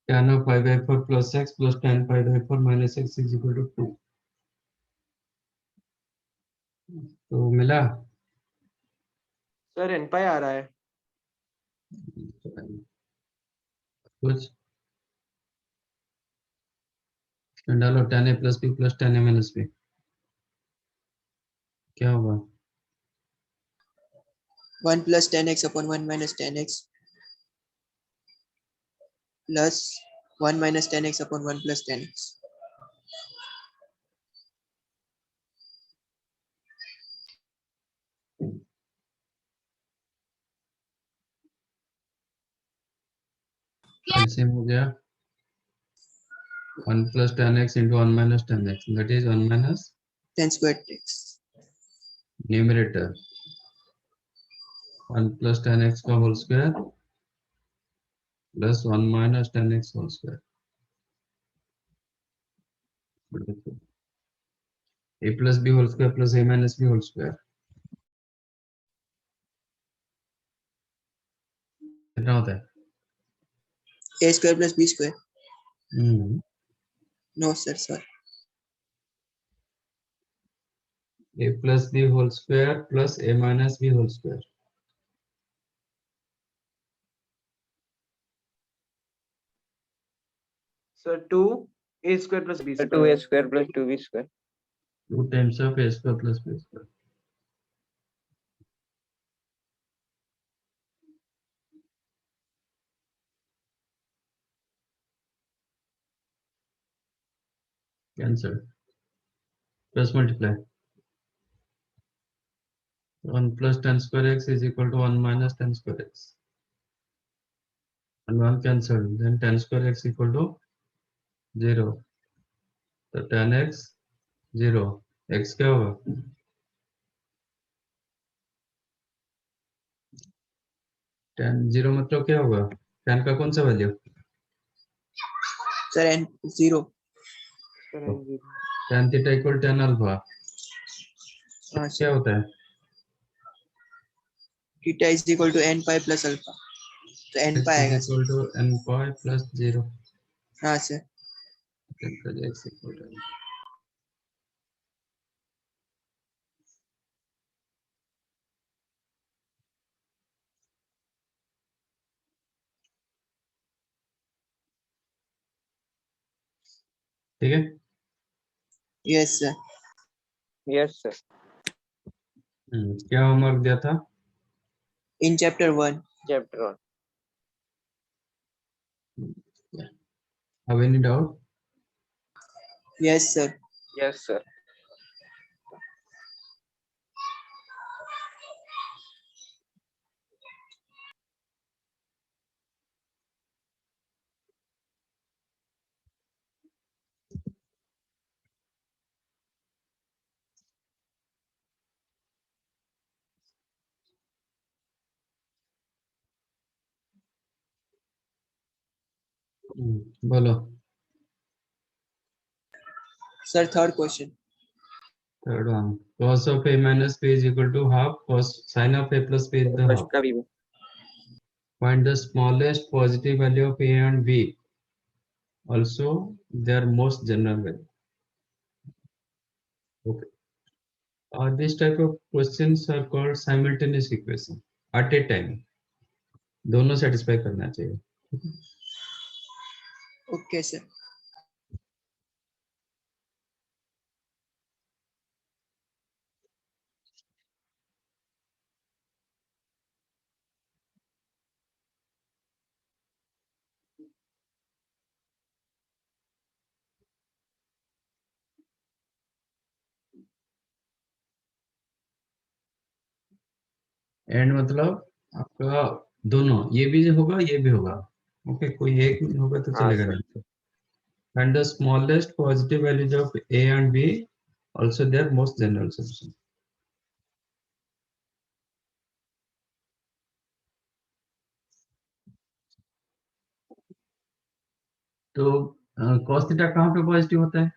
tan of pi by 4 plus x plus tan pi by 4 minus x is equal to 2. तो मिला sir N पाई आ रहा है कुछ डालो tan a plus b plus tan a minus b क्या होगा 1 plus tan x upon 1 minus tan x plus 1 minus tan x upon 1 plus tan x. LCM हो गया 1 plus tan x into 1 minus tan x, that is 1 minus Tan squared x. numerator 1 plus tan x का whole square plus 1 minus tan x whole square. A plus b whole square plus a minus b whole square. कितना होता है A square plus b square. Hmm No sir, sorry. a plus b whole square plus a minus b whole square. Sir 2 a square plus b two a square square plus two b square 2 times of a square plus b square. Cancel. Plus multiply. 1 plus tan square x is equal to 1 minus tan square x. And 1 cancelled. Then tan square x equal to 0. So tan x 0. X क्या होगा? tan 0 मतलब क्या होगा? tan का कौन सा value? Sir, and 0. Sir n 0 tan theta equal tan alpha. हाँ क्या sir. होता है? Theta is equal to n pi plus alpha. तो n x pi is आएगा sir. equal to n pi plus 0. हाँ sir. Then x equal to n. ठीक है? Yes sir. Yes sir क्या होमवर्क दिया था? In chapter 1. Chapter 1 Have any doubt? Yes sir. Yes sir बोलो. Sir, third question. Third one. Cos of a minus b is equal to half cos sin of a plus b is the half. First का भी Find the smallest positive value of a and b. Also, their most general value. Okay. This type of questions are called simultaneous equation at a time. दोनों satisfy करना चाहिए. Okay sir. And मतलब आपका दोनों ये भी होगा ये भी होगा. ओके कोई एक नहीं होगा तो हाँ, चलेगा सर. नहीं. And the smallest positive values of a and b also their most general solution. तो cos थीटा कहाँ पे पॉजिटिव होता है?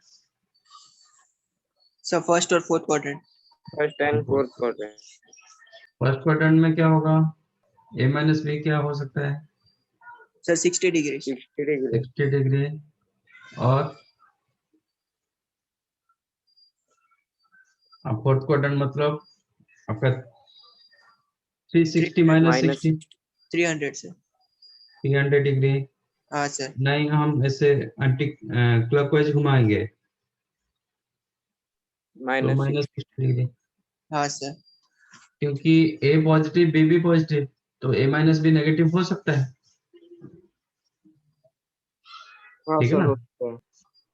So first or fourth quadrant. First and fourth quadrant first quadrant में क्या होगा? a माइनस बी क्या हो सकता है? Sir 60 degree 60 degree. 60 डिग्री और फोर्थ क्वाड्रेंट मतलब आपका 360 माइनस Minus 60 300 सर 300 डिग्री हाँ सर नहीं, हम ऐसे एंटी क्लॉकवाइज घुमाएंगे तो minus माइनस 60 डिग्री, हाँ सर क्योंकि ए पॉजिटिव बी भी पॉजिटिव, तो ए माइनस बी नेगेटिव हो सकता है, हाँ ठीक है सर ना। होता है.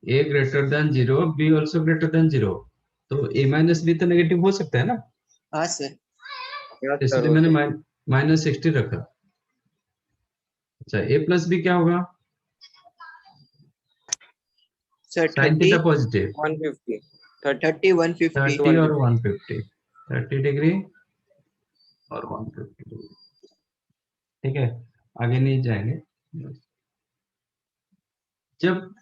A greater than 0 B also greater than 0, तो ए माइनस बी तो नेगेटिव हो सकता है ना, हाँ सर Yes sir इसलिए मैंने माइनस 60 रखा। अच्छा ए प्लस बी क्या होगा, सर साइन 30 थीटा पॉजिटिव 150 30 30 150 30 और 150 30 डिग्री और 150 डिग्री, ठीक है, आगे नहीं जाएंगे। जब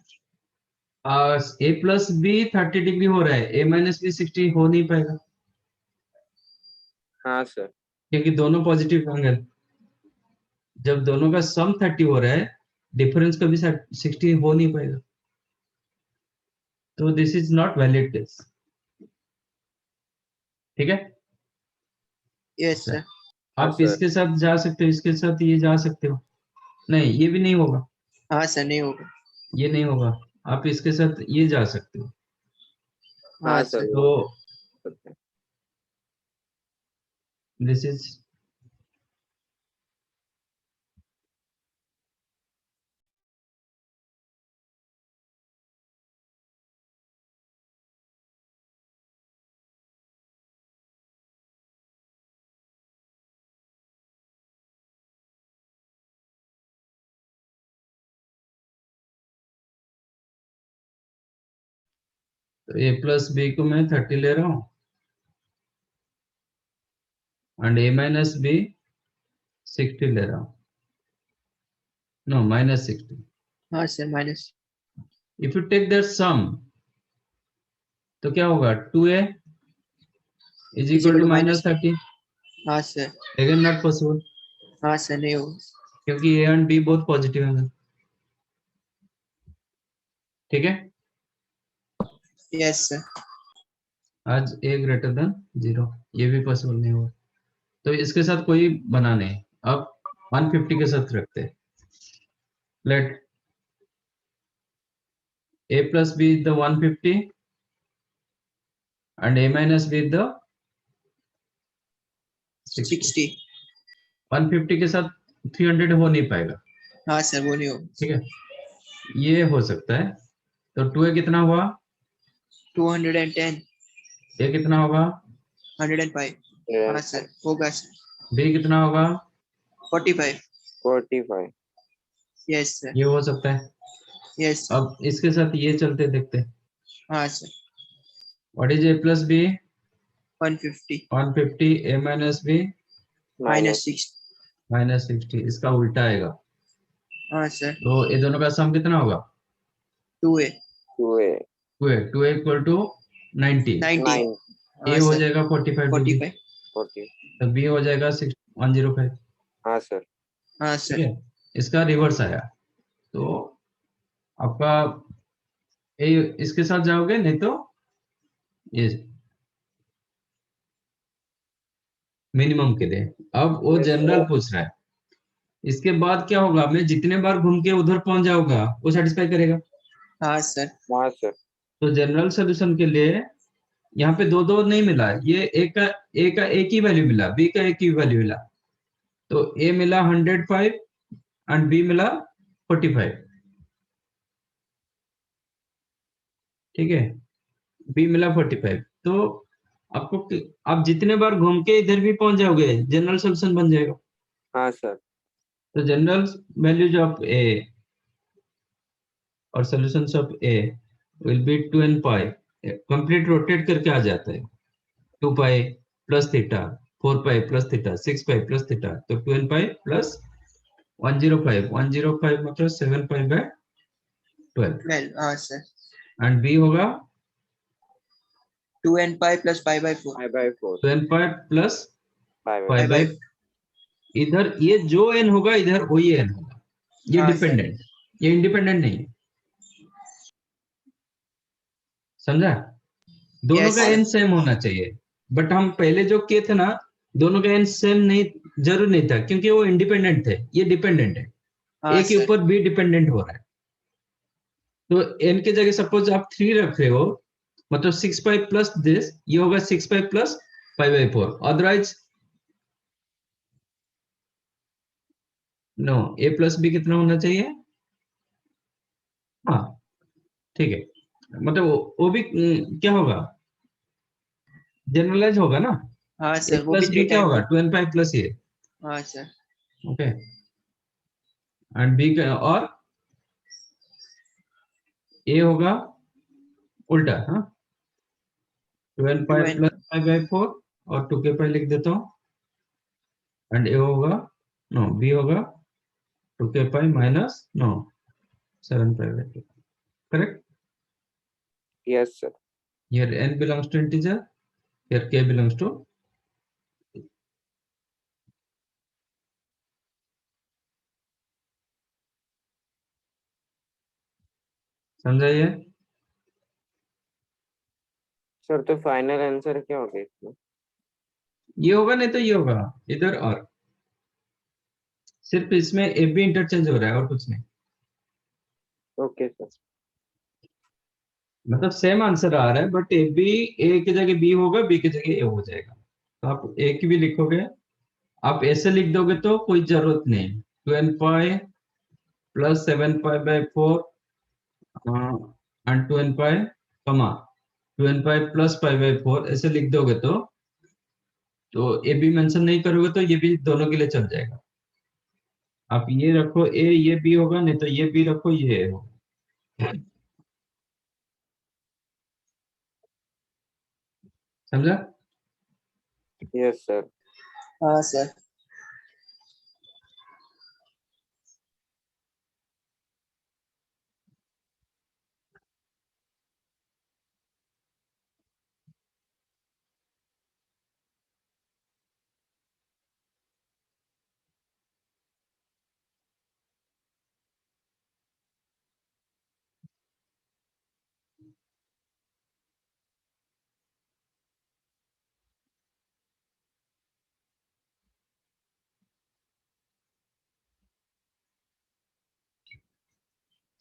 ए प्लस बी 30 डिग्री हो रहा है, ए माइनस बी 60 हो नहीं पाएगा, हाँ सर. क्योंकि दोनों पॉजिटिव एंगल, जब दोनों का सम 30 हो रहा है, डिफरेंस कभी 60 हो नहीं पाएगा, तो this is not valid case, ठीक है। यस सर आप sir. इसके साथ जा सकते हो, इसके साथ ये जा सकते हो, नहीं ये भी नहीं होगा, हाँ सर नहीं होगा ये नहीं होगा, आप इसके साथ ये जा सकते हो, हाँ हाँ सर सर तो होता है. दिस इज तो a प्लस बी को मैं 30 ले रहा हूँ एंड a माइनस बी 60 ले रहा हूँ, नो माइनस 60। हाँ sir minus if you take that sum तो क्या होगा, 2a is equal to minus 30, हाँ सर अगेन नॉट पॉसिबल, हाँ सर नहीं होगा क्योंकि a and b both positive हैं, ठीक है। यस सर आज a ग्रेटर देन 0, ये भी पॉसिबल नहीं होगा, तो इसके साथ कोई बना नहीं, अब 150 के साथ रखते हैं, late a plus b is the 150 and a minus b is the 60। 60 150 के साथ 300 हो नहीं पाएगा, हाँ सर वो नहीं होगा ठीक है, ये हो सकता है, तो 2a कितना हुआ, 210 a कितना होगा, 105 Yeah. हाँ सर होगा सर b कितना होगा, 45 45. यस सर ये हो सकता है। यस अब इसके साथ ये चलते देखते हैं, हाँ sir what is a plus b, 150 150, a minus b minus 60 minus 60, इसका उल्टा आएगा, हाँ सर तो ये दोनों का सम कितना होगा, 2a 2a 2a equal to 90, 90 9 a हाँ हो सर जाएगा 45 डिग्री, 45 40. तो b हो जाएगा 105, हाँ सर. हाँ ठीक सर है, इसका रिवर्स आया, तो आपका ए इसके साथ जाओगे, नहीं तो ये मिनिमम के लिए। अब वो Yes, जनरल sir. पूछ रहा है, इसके बाद क्या होगा, मैं जितने बार घूम के उधर पहुंच जाऊंगा वो सेटिस्फाई करेगा, हाँ सर हाँ सर. तो जनरल सोल्यूशन के लिए यहाँ पे दो दो नहीं मिला, ये ए का एक ही वैल्यू मिला, बी का एक ही वैल्यू मिला, तो ए मिला 105 एंड बी मिला 45, ठीक है, बी मिला 45, तो आपको आप जितने बार घूम के इधर भी पहुंच जाओगे जनरल सोल्यूशन बन जाएगा, हाँ सर. तो जनरल वैल्यूज ऑफ ए और solutions of A will be 2n pi, complete rotate करके आ जाता है, 2 pi plus theta, 4 pi plus theta, 6 pi plus theta, तो 2n पाई प्लस 105 मतलब 7 पाई बाय 12, 12 हाँ सर एंड बी होगा 2n pi plus pi by 4 5/4. 2n pi plus 5/4. 5 by, इधर ये जो n होगा इधर वही n होगा, ये हाँ, डिपेंडेंट, ये इंडिपेंडेंट नहीं है, समझा? दोनों Yes, का sir. एन सेम होना चाहिए, बट हम पहले जो किए थे ना, दोनों का एन सेम नहीं, जरूर नहीं था, क्योंकि वो इंडिपेंडेंट थे, ये डिपेंडेंट है, हाँ ए के सर. ऊपर बी डिपेंडेंट हो रहा है। तो एन की जगह सपोज आप 3 रख रहे हो, मतलब 6 पाई प्लस दिस, ये होगा 6 पाई प्लस 5/4, अदरवाइज नो, ए प्लस बी कितना होना चाहिए? हाँ, ठीक है, मतलब वो भी क्या होगा, जनरलाइज होगा ना, हाँ ए सर, वो भी प्लस बी 3 क्या टाइम. होगा, 2n पाई प्लस ए, हाँ सर. ओके, एंड बी का और ए होगा उल्टा, हाँ, 2n पाई 2n. प्लस 5/4, और 2k पाई लिख देता हूँ, एंड ए होगा, नो, बी होगा 2k पाई माइनस, नो, 7 पाई/2, correct? Yes, sir. Here n belongs to integer, here k belongs to, समझा ये? सर तो फाइनल आंसर क्या होगा इसमें? ये होगा नहीं तो ये होगा, इधर और, सिर्फ इसमें ए बी इंटरचेंज हो रहा है और कुछ नहीं, ओके सर. मतलब सेम आंसर आ रहा है, बट ए बी, ए की जगह बी होगा, बी की जगह ए हो जाएगा, तो आप ए की भी लिखोगे, आप ऐसे लिख दोगे तो कोई जरूरत नहीं, 2n pi plus 7 पाई/4 and 2n पाई, कमा 2n पाई प्लस 5/4, ऐसे लिख दोगे तो ए बी मेंशन नहीं करोगे तो ये भी दोनों के लिए चल जाएगा, आप ये रखो ए, ये बी होगा, नहीं तो ये बी रखो, ये ए होगा, समझा? Yes sir. हाँ सर.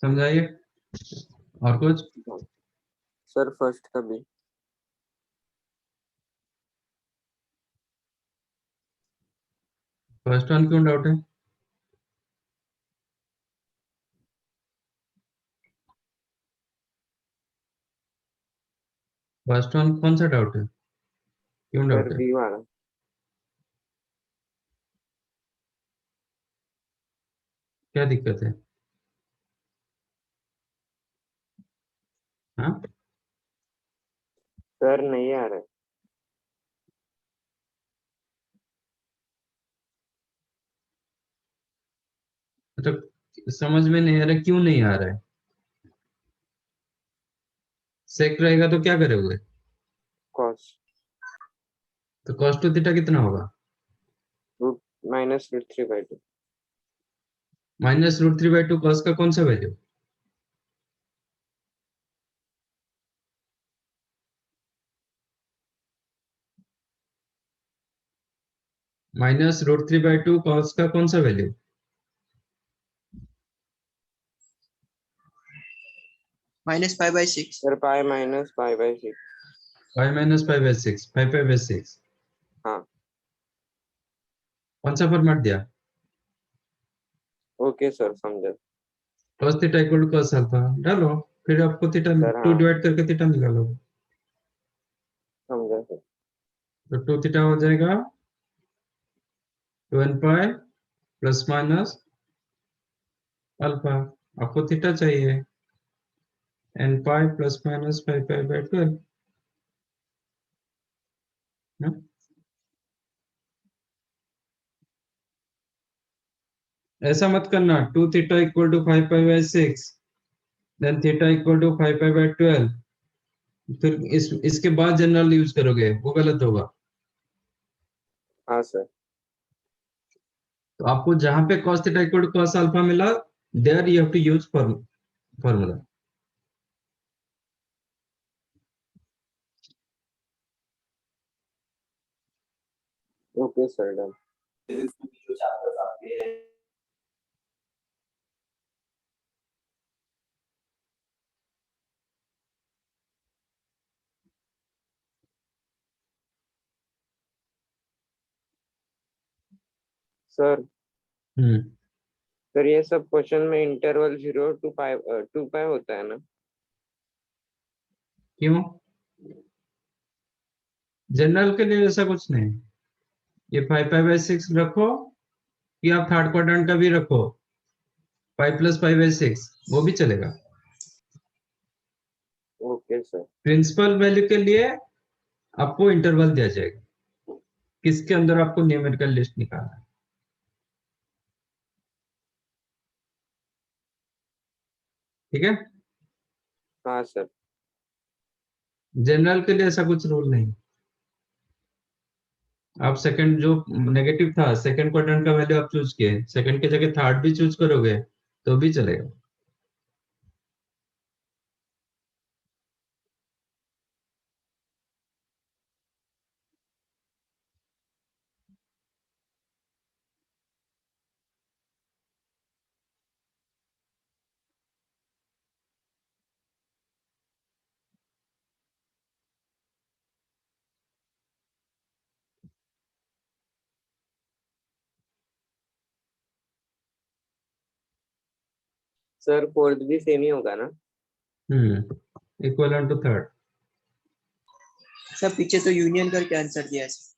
समझाइए, और कुछ? सर फर्स्ट का भी. फर्स्ट वन क्यों डाउट है? फर्स्ट वन कौन सा डाउट है, क्यों सर डाउट है? बी वाला. क्या दिक्कत है? हाँ, सर नहीं आ रहा है. तो समझ में नहीं आ रहा, क्यों नहीं आ रहा है? सेक रहेगा तो क्या करोगे? कॉस तो cos टू थीटा कितना होगा? Root minus √3/2. -√3/2 cos का कौन सा वैल्यू? -√3/2 cos का कौन सा वैल्यू? -5/6. सर पाई माइनस पाई/6. 5 - 5/6, हाँ. कौन सा फॉर्मेट दिया? ओके सर समझा. cos theta equal to cos alpha डालो, फिर आपको थीटा सर 2 हाँ डिवाइड करके थीटा निकालो, समझा सर. तो 2 थीटा हो जाएगा 2n pi plus minus alpha, आपको थीटा चाहिए n पाई प्लस माइनस 5 पाई/12, ऐसा मत करना 2 थीटा इक्वल टू 5 पाई/6, देन थीटा इक्वल टू 5 पाई/12, फिर इसके बाद जनरल यूज करोगे, वो गलत होगा। हाँ सर. तो आपको जहां पे cos theta equal to cos alpha मिला, there you have to use formula. Okay, sir. Done. Sir sir ये सब क्वेश्चन में इंटरवल 0 to 2 पाई होता है ना? क्यों? जनरल के लिए ऐसा कुछ नहीं, ये 5 पाई/6 रखो कि आप थर्ड क्वाड्रेंट का भी रखो 5 + 5/6 वो भी चलेगा। Okay sir. प्रिंसिपल वैल्यू के लिए आपको इंटरवल दिया जाएगा, किसके अंदर आपको न्यूमेरिकल लिस्ट निकालना है। ठीक है, हाँ सर। जनरल के लिए ऐसा कुछ रूल नहीं। आप सेकंड जो नेगेटिव था सेकंड क्वाड्रेंट का वैल्यू आप चूज किए, सेकंड की जगह थर्ड भी चूज करोगे तो भी चलेगा। सर फोर्थ भी सेम ही होगा ना? Equivalent to third. सर पीछे तो यूनियन करके आंसर दिया है सर।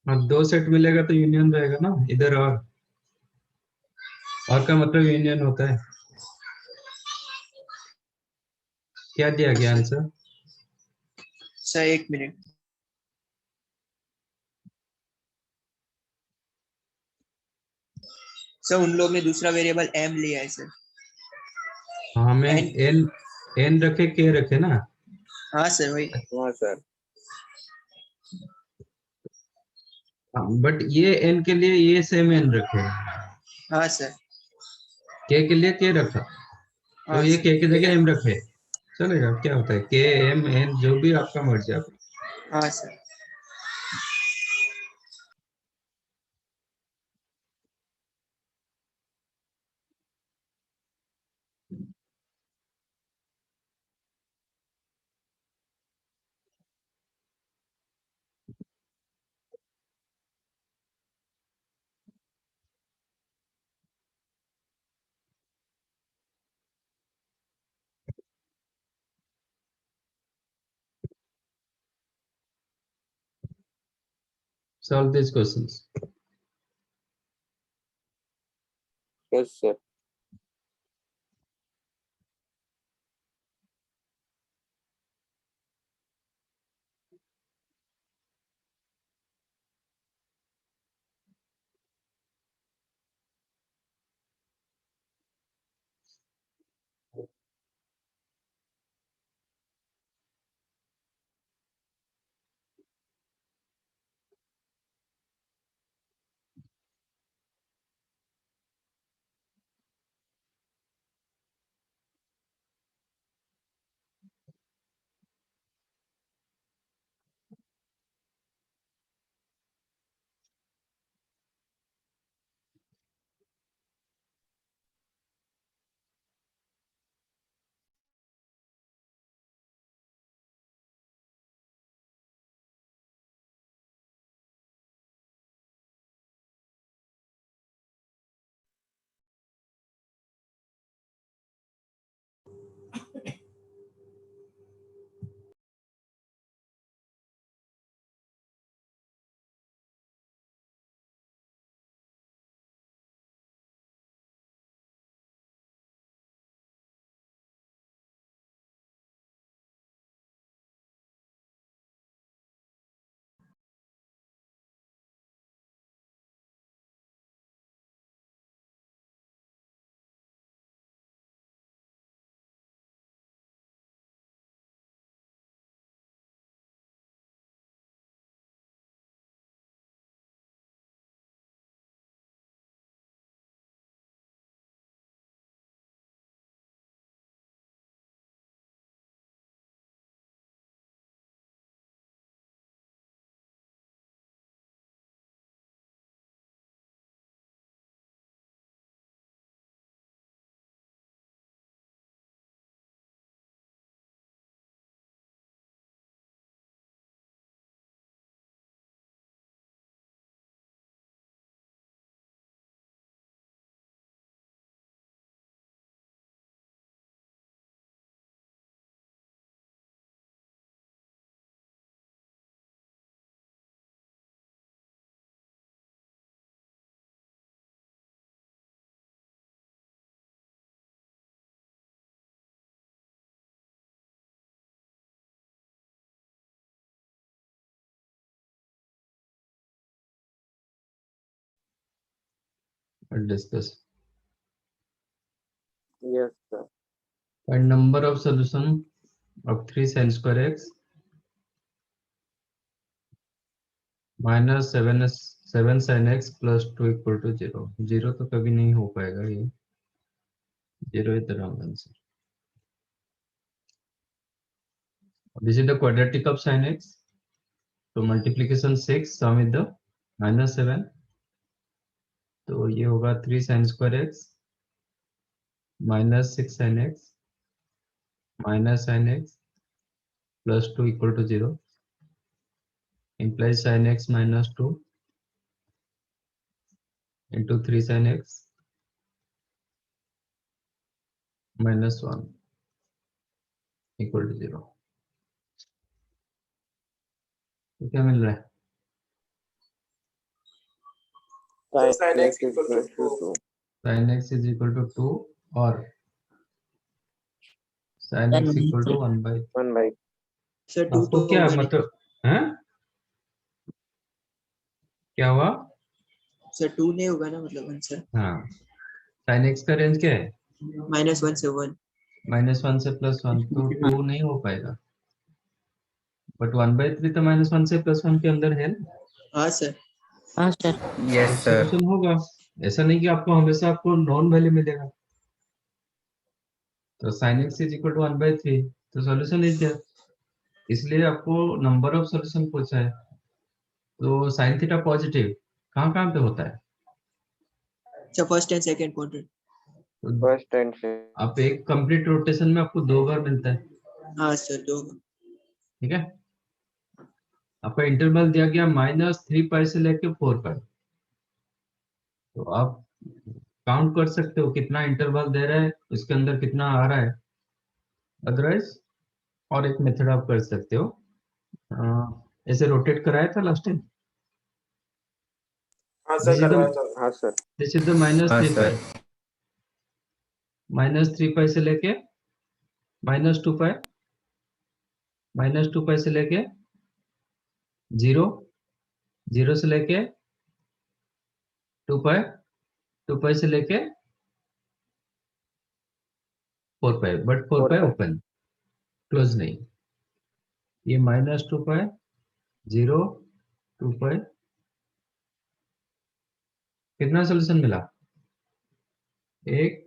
हाँ, 2 सेट मिलेगा तो यूनियन रहेगा ना, इधर और का मतलब यूनियन होता है। क्या दिया गया आंसर? Sir 1 minute. सर उन लोग ने दूसरा वेरिएबल m लिया है सर। हाँ, हमें N- एन रखे के रखे ना। हाँ सर वही। हाँ सर। बट ये एन के लिए ये सेम एन रखे, हाँ सर। के लिए के रखा, तो हाँ ये सर। के की जगह एम रखे, चलेगा। क्या होता है के एम एन जो भी आपका मर्जी आप। हाँ sir. Solve this questions. Yes sir. I'll discuss. Yes, sir. Find number of solution of 3 sin square x minus 7 sin x plus 2 equal to 0. 0 तो कभी नहीं हो पाएगा ये. 0 is the wrong answer. This is the quadratic of sin x. So multiplication 6, sum is the minus 7. तो ये होगा 3 sin square x minus 6 sin x minus sin x plus 2 equal to 0. Implies sin x minus 2 into 3 sin x minus 1 equal to 0. तो क्या मिल रहा है? Sin x equal to 2. Sin x is equal to 2 और sin x equal to 1 by. 1 by. Sir 2 आपको तो क्या होगा नहीं. मतलब हैं? क्या हुआ? सर 2 नहीं होगा ना, मतलब आंसर हाँ, sin x का रेंज क्या है? -1 से 1. -1 से +1, तो 2 नहीं हो पाएगा. बट 1/3 तो -1 से +1 के अंदर है ना, हाँ सर. हाँ सर। तो सॉल्यूशन होगा. ऐसा नहीं कि आपको हमेशा आपको नॉन वैल्यू मिलेगा. तो sin x is equal to 1/3, तो सॉल्यूशन इज देयर. इसलिए आपको नंबर ऑफ सॉल्यूशन पूछा है. तो sin थीटा पॉजिटिव कहाँ पे होता है? Sir first and second quadrant. तो First and second. आप एक कंप्लीट रोटेशन में आपको 2 बार मिलता है. हाँ सर 2. ठीक है. आपका इंटरवल दिया गया -3 पाई से लेके 4 पाई. तो आप काउंट कर सकते हो कितना इंटरवल दे रहा है, उसके अंदर कितना आ रहा है. अदरवाइज और एक मेथड आप कर सकते हो. ऐसे रोटेट कराया था लास्ट टाइम. हाँ This is the हाँ sir. this is the -3 पाई. -3 पाई से लेके -2 पाई, -2 पाई से लेके 0, 0 से लेके 2 पाई, 2 पाई से लेके 4 pi. But 4 4 pi pi. Open, close नहीं. ये -2 पाई, 0, 2 पाई. कितना सोल्यूशन मिला? 1,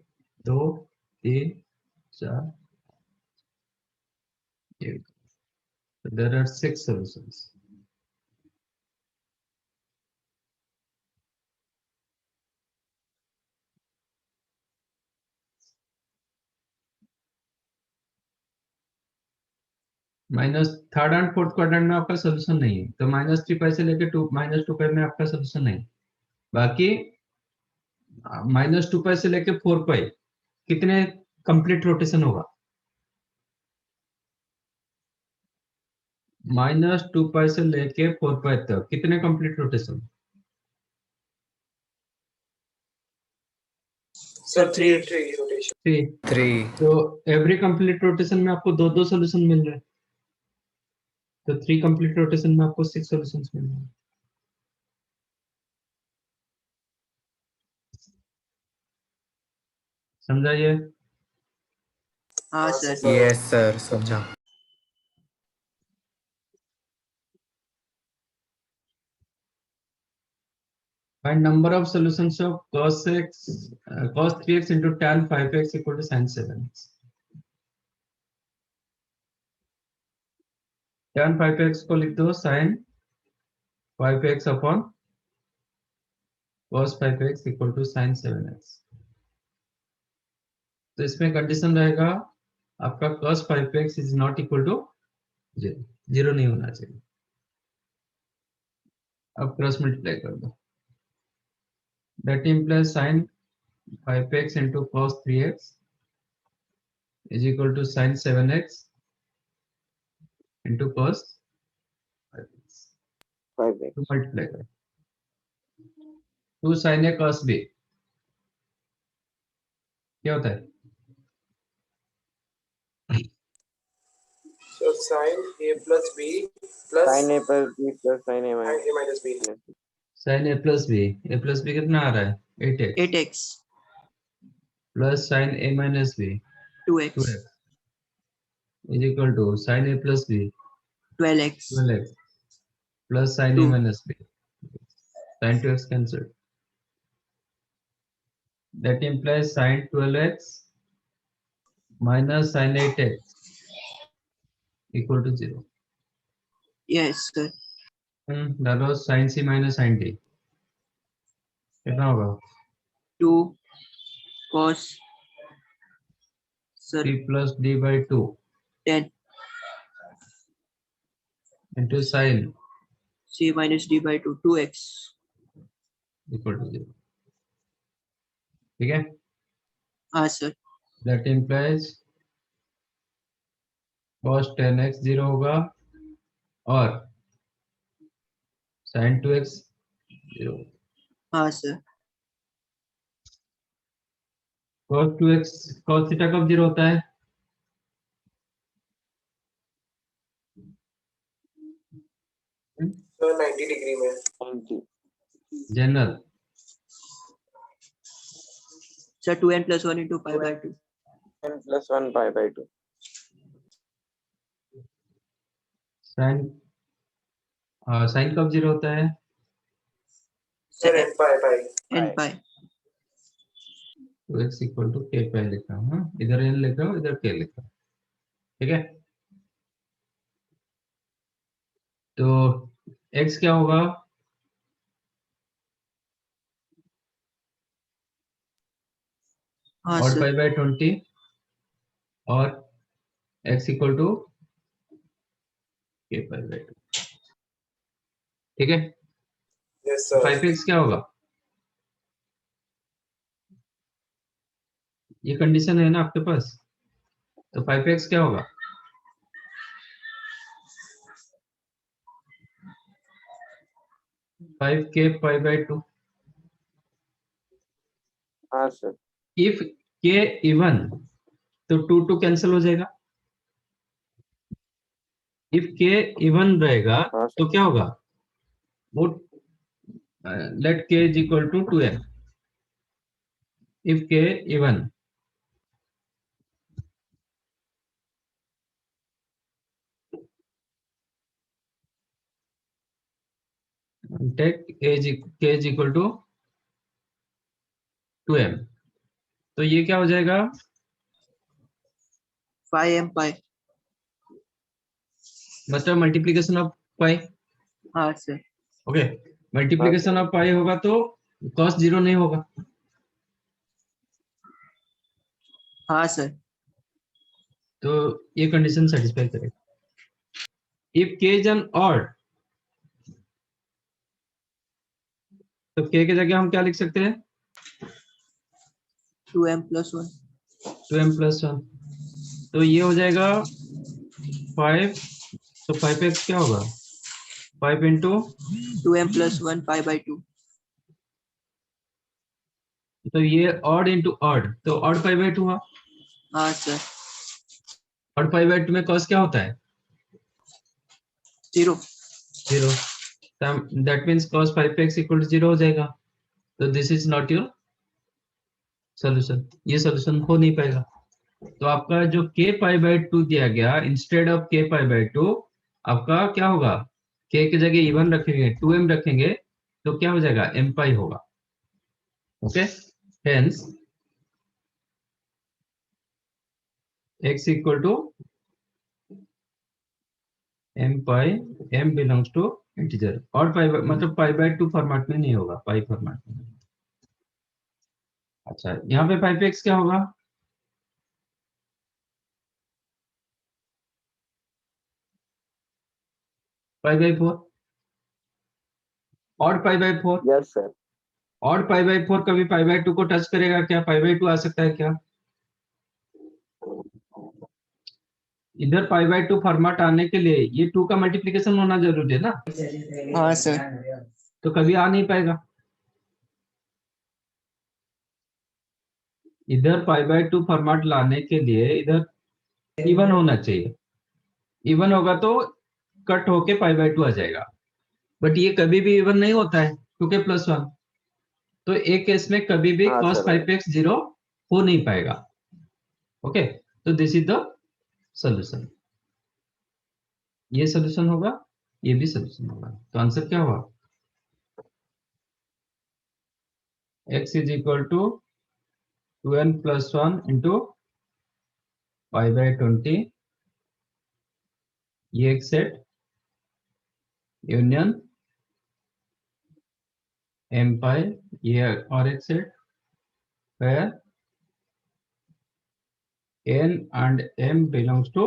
2, 3, 4. There are 6 solutions. Minus third and fourth quadrant में आपका सोल्यूशन नहीं है, तो -3 पाई से लेके -2 पाई में आपका सोल्यूशन नहीं. बाकी -2 पाई से लेके 4 पाई कितने कंप्लीट रोटेशन होगा? -2 पाई से लेके 4 पाई तक कितने कंप्लीट रोटेशन? Sir 3 rotation. 3. तो एवरी कंप्लीट रोटेशन में आपको 2 सोल्यूशन मिल रहे हैं. तो 3 कंप्लीट रोटेशन में आपको 6 सॉल्यूशंस मिल रहे हैं. समझा ये? हाँ सर. यस सर, समझा. Find number of solutions of cos 3x into tan 5x equal to sin 7x. tan 5x को लिख दो sin 5x upon cos 5x equal to sin 7x. तो इसमें कंडीशन रहेगा आपका cos 5x is not equal to 0. 0 नहीं होना चाहिए. अब क्रॉस मल्टीप्लाई कर दो. That implies sin 5x into cos 3x is equal to sin 7x into cos 5x. 5x. तो मल्टीप्लाई करो. 2 sin a cos b क्या होता है? So sin a plus b plus Sin a plus b plus sin a minus minus b. Sine a plus b कितना आ रहा है 8x 8x plus sine a minus b 2x 2x is equal to sine a plus b 12x 12x plus sine a 2 minus b sin 2x cancelled. That implies sin 12x minus sin 8x equal to 0. yes sir That was sin c minus sin d. कितना होगा 2 cos sir c plus d by 2 10 into sin c minus d by 2 2x equal to 0. ठीक है? हाँ sir That implies cos 10x 0 होगा और sin 2x 0. हाँ sir cos 2x cos theta कब 0 होता है? So 90 degree में. General sir 2n plus 1 into pi by 2 n plus 1 pi by 2. sin sin कब 0 होता है? Sir n pi pi. n pi 2x equal to k pi लिख रहा हूँ. इधर n लिख रहा हूँ, इधर k लिख रहा हूँ. ठीक है? तो x क्या होगा? हाँ और sir पाई बाय 20 और x equal to k pi by 2. ठीक है? Yes sir. 5x क्या होगा? ये कंडीशन है ना आपके पास, तो 5x क्या होगा? फाइव के पाई बाय 2. हाँ सर. इफ k इवन तो 2 2 कैंसिल हो जाएगा. इफ k इवन रहेगा हाँ तो क्या होगा? वो let k is equal to 2n. If k even take k is equal to 2m. तो ये क्या हो जाएगा? 5m pi मतलब मल्टीप्लीकेशन ऑफ पाई. हाँ sir ओके, मल्टीप्लीकेशन ऑफ पाई होगा तो कॉस 0 नहीं होगा. हाँ sir तो ये कंडीशन सेटिस्फाई करेगा. If k is an odd तो k की जगह हम क्या लिख सकते हैं? 2m plus 1 2m plus 1. तो ये हो जाएगा 5. तो 5x क्या होगा? 5 into 2m plus 1 pi by 2 तो ये ऑड इंटू ऑड, तो ऑड पाई बाय 2 हुआ. हाँ sir ऑड पाई बाय 2 में कॉस क्या होता है? 0 0. That means cos 5x equal to 0 हो जाएगा. तो this is not your solution. ये सॉल्यूशन हो नहीं पाएगा. तो आपका जो k पाई बाय 2 दिया गया, instead of k pi by 2 आपका क्या होगा? k की जगह इवन रखेंगे, 2m रखेंगे, तो क्या हो जाएगा? m पाई होगा. Okay, hence x equal to m pi, m belongs to integer. और पाई मतलब पाई बाय 2 फॉर्मेट में नहीं होगा, पाई फॉर्मेट में. अच्छा, यहाँ पे 5x क्या होगा? Pi by 4. और पाई बाय 4. Yes sir. और पाई बाय 4 कभी पाई बाय 2 को टच करेगा क्या? पाई बाय 2 आ सकता है क्या? इधर पाई बाय 2 फॉर्मेट आने के लिए ये 2 का मल्टीप्लिकेशन होना जरूरी है ना. हाँ sir तो कभी आ नहीं पाएगा. इधर पाई बाय 2 फॉर्मेट लाने के लिए इधर इवन होना चाहिए. इवन होगा तो कट होके पाई बाय 2 आ जाएगा. बट ये कभी भी इवन नहीं होता है. 2k plus 1। तो एक केस में कभी भी हाँ cos सर 5x 0 हो नहीं पाएगा। ओके, तो दिस इज द सोल्यूशन। ये सोल्यूशन होगा, ये भी सोल्यूशन होगा। तो आंसर क्या हुआ? x is equal to 2n plus 1 into pi by 20, ये एक सेट यूनियन m पाई, ये और एक set where n and m belongs to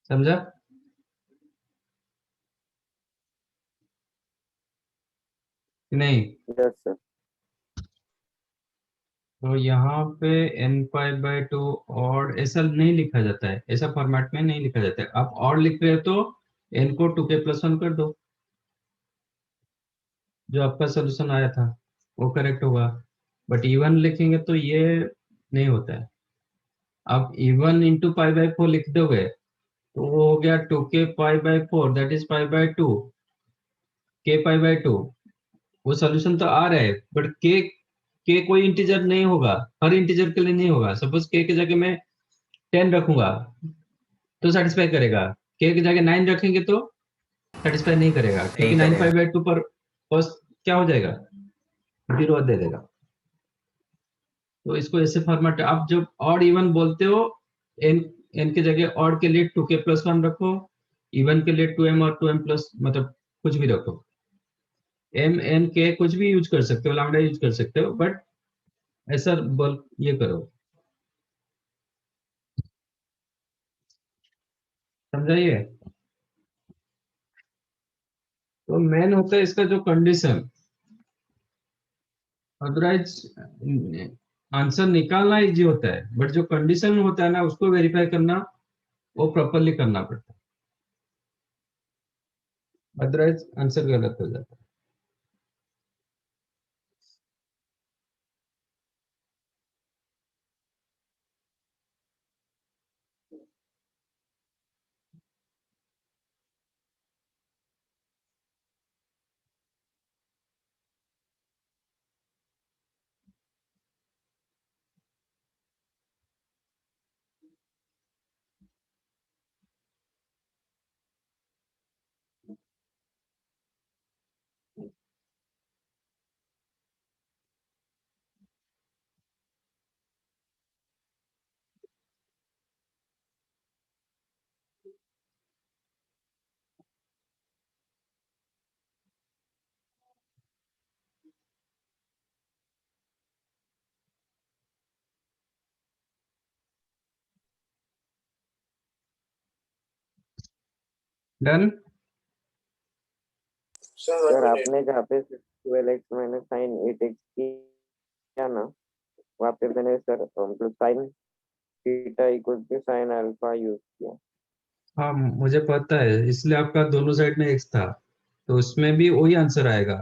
समझा कि नहीं? Yes sir. तो यहाँ पे n पाई बाय 2 और ऐसा नहीं लिखा जाता है, ऐसा फॉर्मेट में नहीं लिखा जाता है। आप और लिख रहे हो तो n को 2k प्लस 1 कर दो, जो आपका सोल्यूशन आया था वो करेक्ट होगा। बट इवन लिखेंगे तो ये नहीं होता है। आप इवन इंटू पाई बाय 4 लिख दोगे तो वो हो गया 2k pi by 4, that is pi by 2, k pi by 2। वो सोल्यूशन तो आ रहा है, बट के कोई इंटीजर नहीं होगा, हर इंटीजर के लिए नहीं होगा। सपोज के जगह मैं 10 रखूंगा तो सेटिस्फाई करेगा, के की जगह 9 रखेंगे तो सेटिस्फाई नहीं करेगा, क्योंकि नहीं 9 पाई करेगा। बाय 2 पर कॉस्ट क्या हो जाएगा, 0 दे देगा। तो इसको ऐसे फॉर्मेट, आप जब ऑड इवन बोलते हो, एन एन की जगह ऑड के लिए 2k प्लस 1 रखो, इवन के लिए 2m और 2m प्लस, मतलब कुछ भी रखो, m n k कुछ भी यूज कर सकते हो, लैम्डा यूज कर सकते हो, बट ऐसा बोल ये करो। समझाइए? तो मेन होता है इसका जो कंडीशन, अदरवाइज आंसर निकालना इजी होता है, बट जो कंडीशन होता है ना उसको वेरीफाई करना, वो प्रॉपरली करना पड़ता है, अदरवाइज आंसर गलत हो जाता है। डन। Sir, sir 1 minute. आपने जहाँ पे 12x माइनस साइन 8x किया ना, वहाँ पे मैंने सर मतलब sine theta equal to sine alpha use किया। हाँ मुझे पता है, इसलिए आपका दोनों साइड में x था, तो उसमें भी वही आंसर आएगा।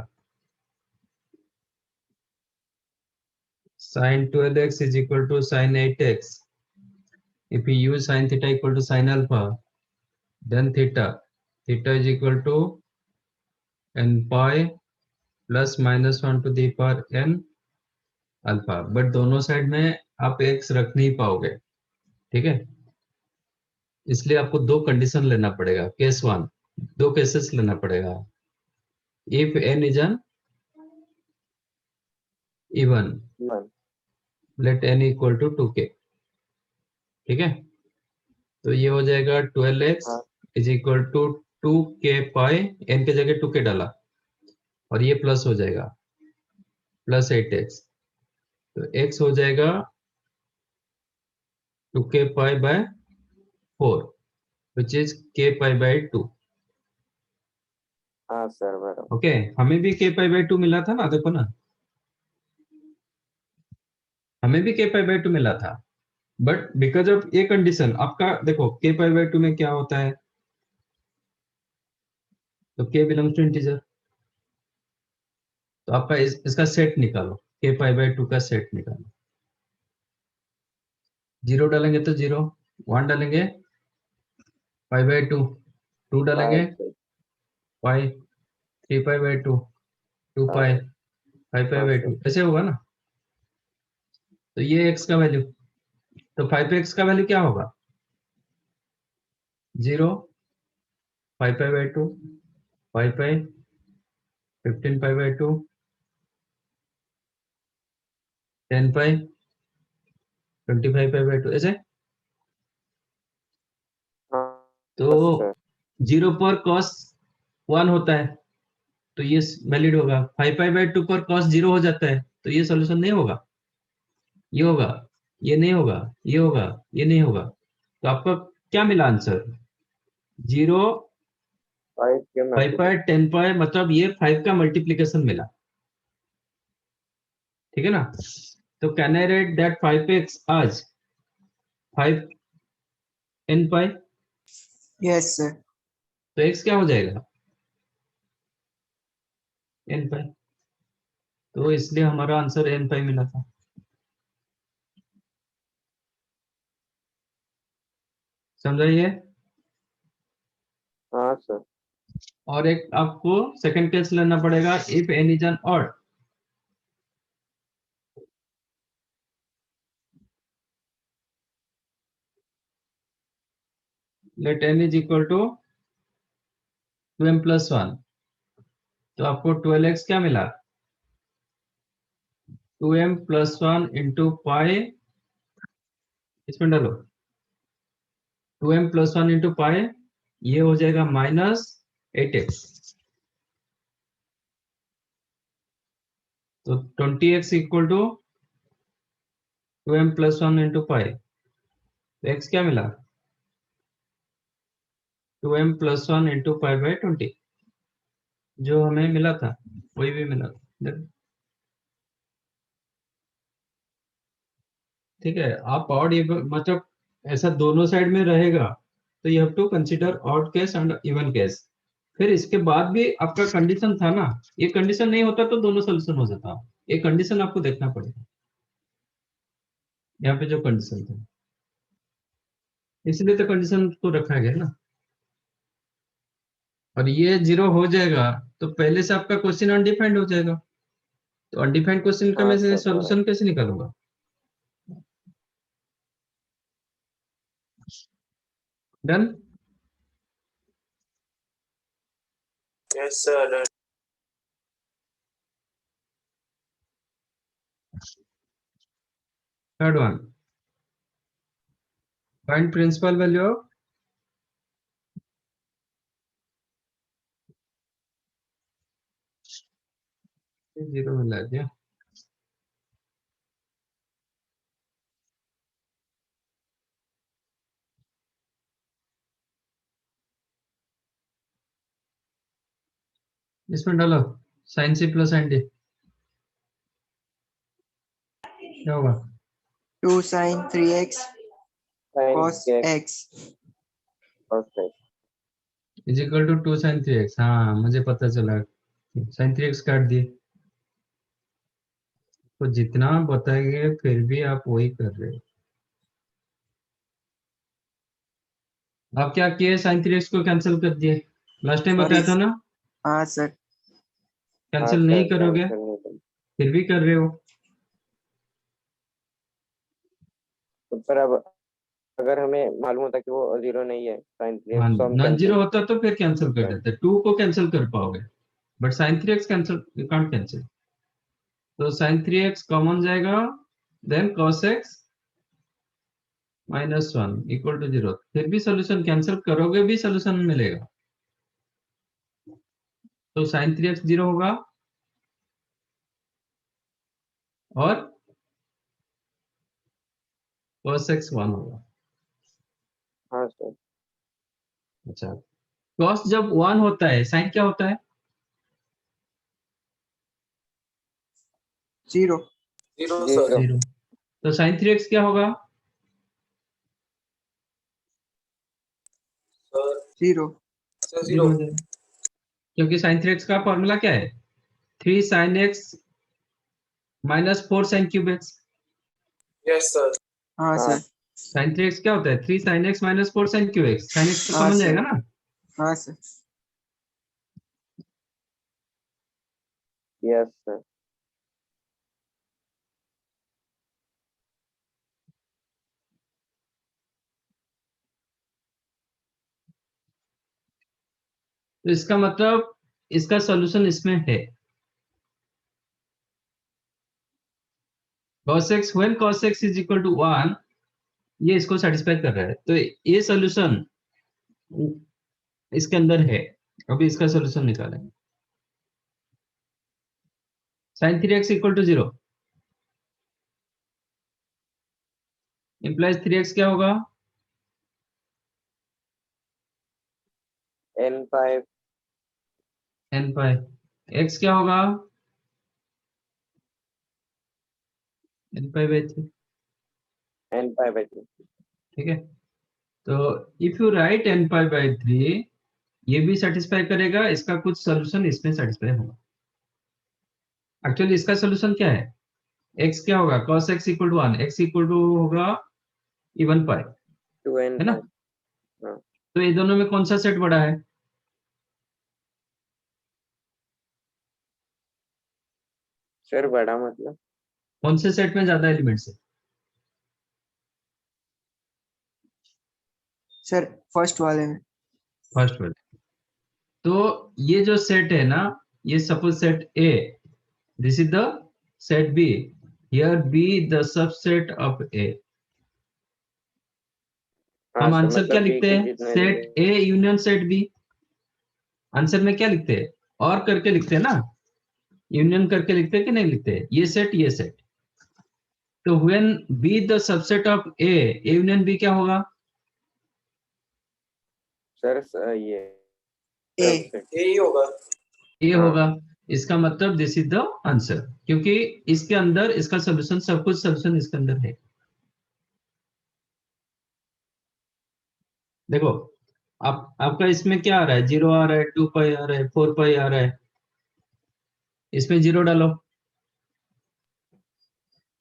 sin 12x is equal to sin 8x. If you use sin theta equal to sin alpha, then theta is equal to n pi plus minus 1 to the power n alpha. But दोनों side में आप x रख नहीं पाओगे, ठीक है? इसलिए आपको दो कंडीशन लेना पड़ेगा, केस वन, दो केसेस लेना पड़ेगा। If n is an even, one. Let n equal to 2k, ठीक है? तो ये हो जाएगा 12x हाँ is equal to 2k pi, n के जगह 2k डाला और ये प्लस हो जाएगा प्लस 8x, तो x हो जाएगा 2k pi by 4 which is k pi by 2। हाँ सर बराबर। ओके, हमें भी k पाई बाय 2 मिला था ना, देखो ना, हमें भी k पाई बाय 2 मिला था, बट बिकॉज ऑफ ये कंडीशन आपका, देखो k पाई बाय 2 में क्या होता है, तो k बिलोंग्स टू इंटीजर, तो आपका इसका सेट निकालो, k पाई बाय 2 का सेट निकालो। 0 डालेंगे तो 0, 1 डालेंगे पाई बाय 2, 2 डालेंगे पाई, 3 pi by 2, 2 pi, 5 pi by 2, ऐसे होगा ना। तो ये x का वैल्यू, तो 5x का वैल्यू क्या होगा? 0, 5 पाई by 2, 5 pi, 15 pi by 2, 10 pi, 25 pi by 2, ऐसे। तो 0 पर cos 1 होता है तो ये वैलिड होगा, 5 पाई बाय 2 पर cos 0 हो जाता है तो ये सॉल्यूशन नहीं होगा, ये होगा, ये नहीं होगा, ये होगा, ये नहीं होगा। तो आपका क्या मिला आंसर? 0, 5 पाई, 10 पाई, मतलब ये 5 का मल्टीप्लीकेशन मिला, ठीक है ना। तो can I right that 5x आज 5 n पाई? Yes, sir. तो x क्या हो जाएगा? n पाई। तो इसलिए हमारा आंसर n पाई मिला था। समझाइए। हाँ सर। और एक आपको सेकंड केस लेना पड़ेगा, if n is an odd. Let n is equal to 2m plus 1, तो आपको 12x क्या मिला? 2m प्लस 1 इंटू पाई, इसमें डालो 2m प्लस 1 इंटू पाई, ये हो जाएगा माइनस 8x। तो 20x equal to 2m plus 1 into pi, तो x क्या मिला? 2m plus 1 into pi by 20, जो हमें मिला था वही भी मिला था। ठीक है, आप ऑड मतलब ऐसा दोनों साइड में रहेगा तो you have to consider odd case and even case. फिर इसके बाद भी आपका कंडीशन था ना, ये कंडीशन नहीं होता तो दोनों सोल्यूशन हो जाता, ये कंडीशन आपको देखना पड़ेगा, यहाँ पे जो कंडीशन था, इसलिए तो कंडीशन को रखा गया ना। और ये 0 हो जाएगा तो पहले से आपका क्वेश्चन अनडिफाइंड हो जाएगा, तो अनडिफाइंड क्वेश्चन का मैं सोल्यूशन कैसे निकालूंगा? Done. Yes, sir. Done. Third one, find principal value of zero मिला दिया। इसमें डालो sine c plus sine d, क्या होगा? 2 sin 3x cos x. Is equal to 2 sine 3x। हाँ मुझे पता चला, साइन 3x काट दिए। तो जितना बताएंगे फिर भी आप वही कर रहे हो। आप क्या किए, साइन 3x को कैंसिल कर दिए, लास्ट टाइम बताया था ना। हाँ सर। कैंसिल नहीं करोगे फिर भी कर रहे हो। तो पर अब अगर हमें मालूम होता कि वो 0 नहीं है साइन 3x, तो हम नॉन जीरो कैंसिल होता तो फिर कैंसिल कर देते, 2 को कैंसिल कर पाओगे, but sine 3x cancel, you can't cancel. तो साइन 3x कॉमन जाएगा, then cos x minus 1 equal to 0, फिर भी सोल्यूशन कैंसिल करोगे भी सोल्यूशन मिलेगा। तो साइन 3x 0 होगा और cos x 1 होगा। हाँ सर। अच्छा, cos जब 1 होता है साइन क्या होता है? 0. 0, sir. 0। तो साइन 3x क्या होगा? Sir. 0. Sir, 0 हो 0. जाएगा, क्योंकि साइन 3x का फॉर्मूला क्या है? 3 sin x minus 4 sin cube x। Yes, sir. हाँ हाँ सर. sin 3x क्या होता है 3 sin x minus 4 sin qx sin x तो हाँ कॉमन सर। जाएगा ना। हाँ सर। Yes, sir. तो इसका मतलब इसका सॉल्यूशन इसमें है cos x when cos x is equal to 1, ये इसको सेटिस्फाई कर रहा है तो ये सॉल्यूशन इसके अंदर है। अभी इसका सॉल्यूशन निकालेंगे sin 3x equal to 0 implies 3x क्या होगा N pi n pi x क्या होगा n pi by 3। N pi by 2. ठीक है तो if you right n pi by 3 ये भी सेटिस्फाई करेगा इसका कुछ सॉल्यूशन इसमें सेटिस्फाई होगा। एक्चुअली इसका सॉल्यूशन क्या है x क्या होगा cos x equal to 1 x equal to होगा इवन पाई 2N है ना। pi. हाँ. तो ये दोनों में कौन सा सेट बड़ा है Sir, बड़ा मतलब कौन से सेट में ज्यादा एलिमेंट्स है सर फर्स्ट वाले में। फर्स्ट वाले। तो ये जो सेट है ना ये suppose set A this is the set B here B the subset of A. हाँ हम सर आंसर क्या मतलब B लिखते के हैं जितने set a union set b. Answer में क्या लिखते हैं और करके लिखते हैं ना यूनियन करके लिखते हैं कि नहीं लिखते ये सेट। तो when b the subset of a union b क्या होगा सर ये ए। subset. यही होगा। ए हाँ. होगा। इसका मतलब दिस इज द आंसर क्योंकि इसके अंदर इसका सॉल्यूशन सब कुछ सॉल्यूशन इसके अंदर है। देखो आपका इसमें क्या आ रहा है 0 आ रहा है 2 पाई आ रहा है 4 पाई आ रहा है इसमें 0 डालो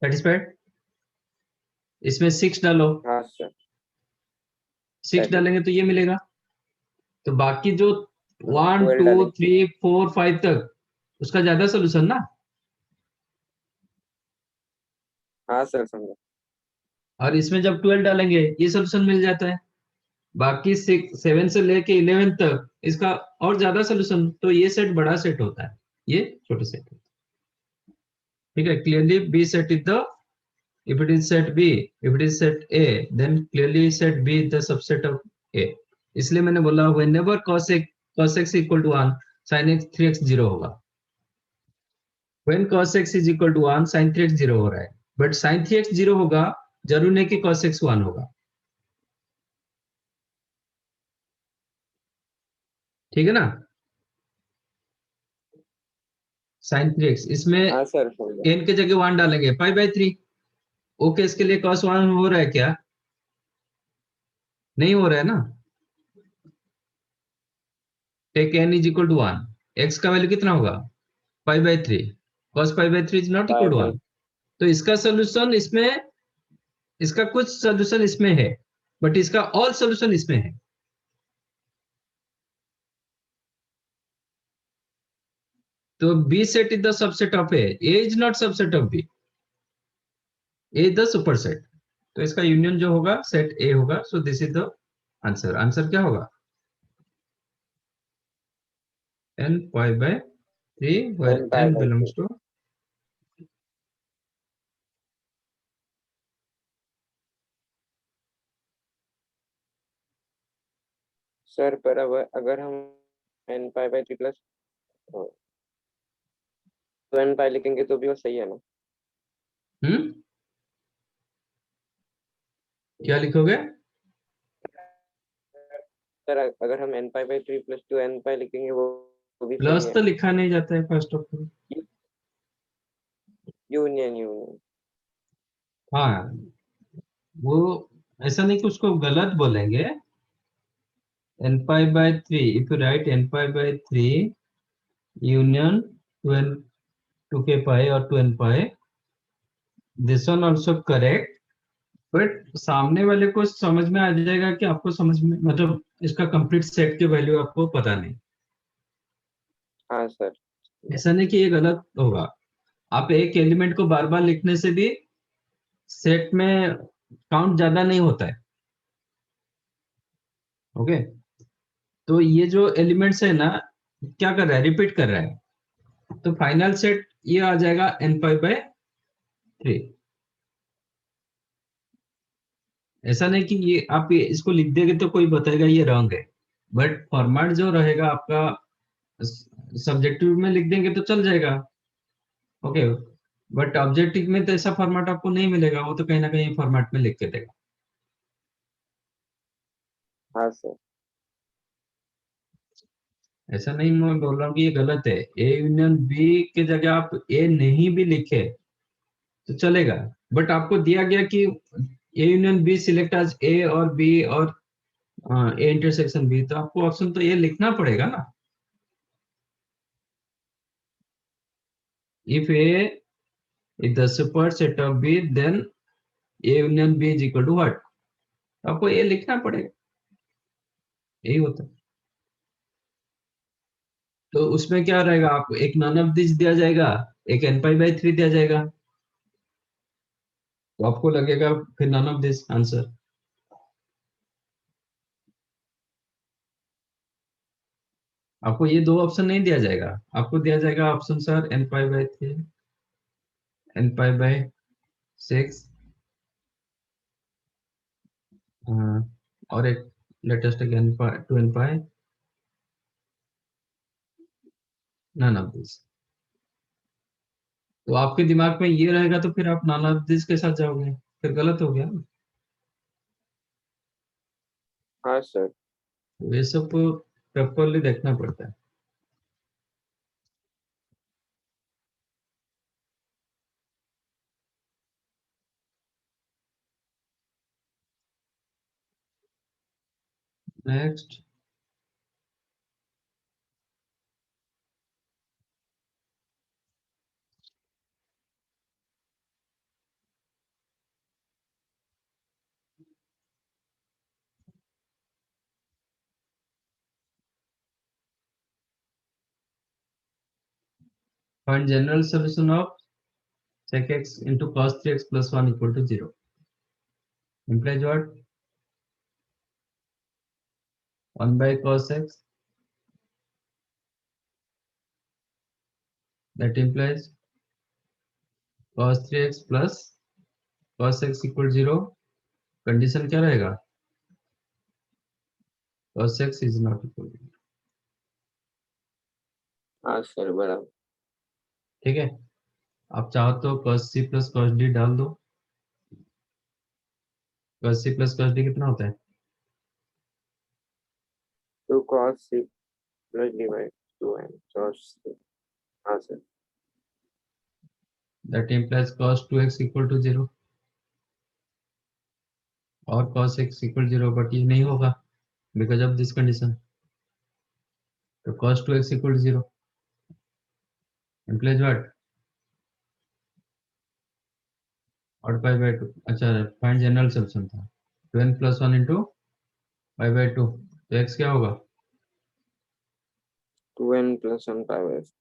सेटिस्फाइड। इसमें 6 डालो हाँ सर 6 डालेंगे तो ये मिलेगा। तो बाकी जो 1 12 2 डालेंगे. 3 4 5 तक उसका ज्यादा सॉल्यूशन ना। हाँ सर समझा. और इसमें जब 12 डालेंगे ये सॉल्यूशन मिल जाता है। बाकी 6 7 से लेके 11 तक इसका और ज्यादा सॉल्यूशन। तो ये सेट बड़ा सेट होता है ये छोटे सेट होता है। ठीक है clearly b set is the if it is set b if it is set a then clearly set b is the subset of a। इसलिए मैंने बोला whenever cos x equal to 1 sin x 3x 0 होगा। when cos x is equal to 1 sin 3x 0 हो रहा है but sin 3x 0 होगा जरूर नहीं कि cos x 1 होगा। ठीक है ना sin 3x इसमें हाँ सर समझा. n के जगह 1 डालेंगे पाई बाय 3। ओके इसके लिए cos 1 हो रहा है क्या नहीं हो रहा है ना। Take n is equal to 1 x का वैल्यू कितना होगा pi by 3 cos pi by 3 is not Pi equal to by 1। तो इसका सॉल्यूशन इसमें इसका कुछ सॉल्यूशन इसमें है बट इसका ऑल सॉल्यूशन इसमें है। तो b set is the subset of a is not subset of b a is the superset. तो इसका यूनियन जो होगा सेट ए होगा so this is the answer. Answer क्या होगा n pi by 3 where N pi n by 3. belongs to sir पर अब अगर हम N pi by 3 plus 2N pi लिखेंगे तो भी वो सही है ना. क्या लिखोगे सर अगर हम N pi by 3 plus 2N pi लिखेंगे वो भी सही प्लस है. तो लिखा नहीं जाता है फर्स्ट ऑफ ऑल। यूनियन. हाँ वो ऐसा नहीं कि उसको गलत बोलेंगे n pi by 3 if you write n pi by 3 union 2n 2k pi or 2n pi this one also correct but सामने वाले को समझ में आ जाएगा कि आपको समझ में, मतलब इसका कंप्लीट सेट के वैल्यू आपको पता नहीं। हाँ सर। ऐसा नहीं कि ये गलत होगा, आप एक एलिमेंट को बार बार लिखने से भी सेट में काउंट ज्यादा नहीं होता है। ओके, तो ये जो एलिमेंट्स है ना, क्या कर रहा है, रिपीट कर रहा है, तो फाइनल सेट ये आ जाएगा n पाई बाय 3। ऐसा नहीं कि ये आप ये इसको लिख देंगे तो कोई बताएगा ये रॉन्ग है, बट फॉर्मेट जो रहेगा आपका सब्जेक्टिव में लिख देंगे तो चल जाएगा। ओके, बट ऑब्जेक्टिव में तो ऐसा फॉर्मेट आपको नहीं मिलेगा, वो तो कहीं ना कहीं फॉर्मेट में लिख के देगा। हाँ सर। ऐसा नहीं मैं बोल रहा हूँ कि ये गलत है, ए यूनियन बी के जगह आप ए नहीं भी लिखे तो चलेगा, बट आपको दिया गया कि a union b select as a और बी और ए इंटरसेक्शन बी, तो आपको ऑप्शन तो ये लिखना पड़ेगा ना। If a is the superset of b then a union b is equal to what, आपको ये लिखना पड़ेगा, यही होता है। तो उसमें क्या रहेगा, आपको एक नॉन ऑफ दिस दिया जाएगा, एक n पाई बाई 3 दिया जाएगा, तो आपको लगेगा फिर नॉन ऑफ दिस आंसर। आपको ये दो ऑप्शन नहीं दिया जाएगा, आपको दिया जाएगा option sir n pi by 3, n pi by 6 और एक latest n pi 2 n pi none of this. तो आपके दिमाग में ये रहेगा तो फिर आप नॉन ऑफ दिस के साथ जाओगे, फिर गलत हो गया ना। हाँ सर। तो ये सब प्रॉपरली देखना पड़ता है। Next, find general solution of sec x into cos 3x plus 1 equal to 0 implies what, 1 by cos x, that implies cos 3x plus cos x equal 0। Condition क्या रहेगा, cos x is not equal to 0। हाँ sir बराबर। ठीक है, आप चाहो तो cos c plus cos d डाल दो। cos c plus cos d कितना होता है, 2 cos c plus divide 2n cos c। हाँ sir. that implies cos 2x equal to 0 और cos x equal 0, बट ये नहीं होगा बिकॉज ऑफ दिस कंडीशन। तो cos 2x equal to 0 implies what, और पाई बाय 2। अच्छा, फाइंड जनरल सोल्यूशन था, 2n plus 1 into pi by 2, तो x क्या होगा, 2n plus 1 pi by 4।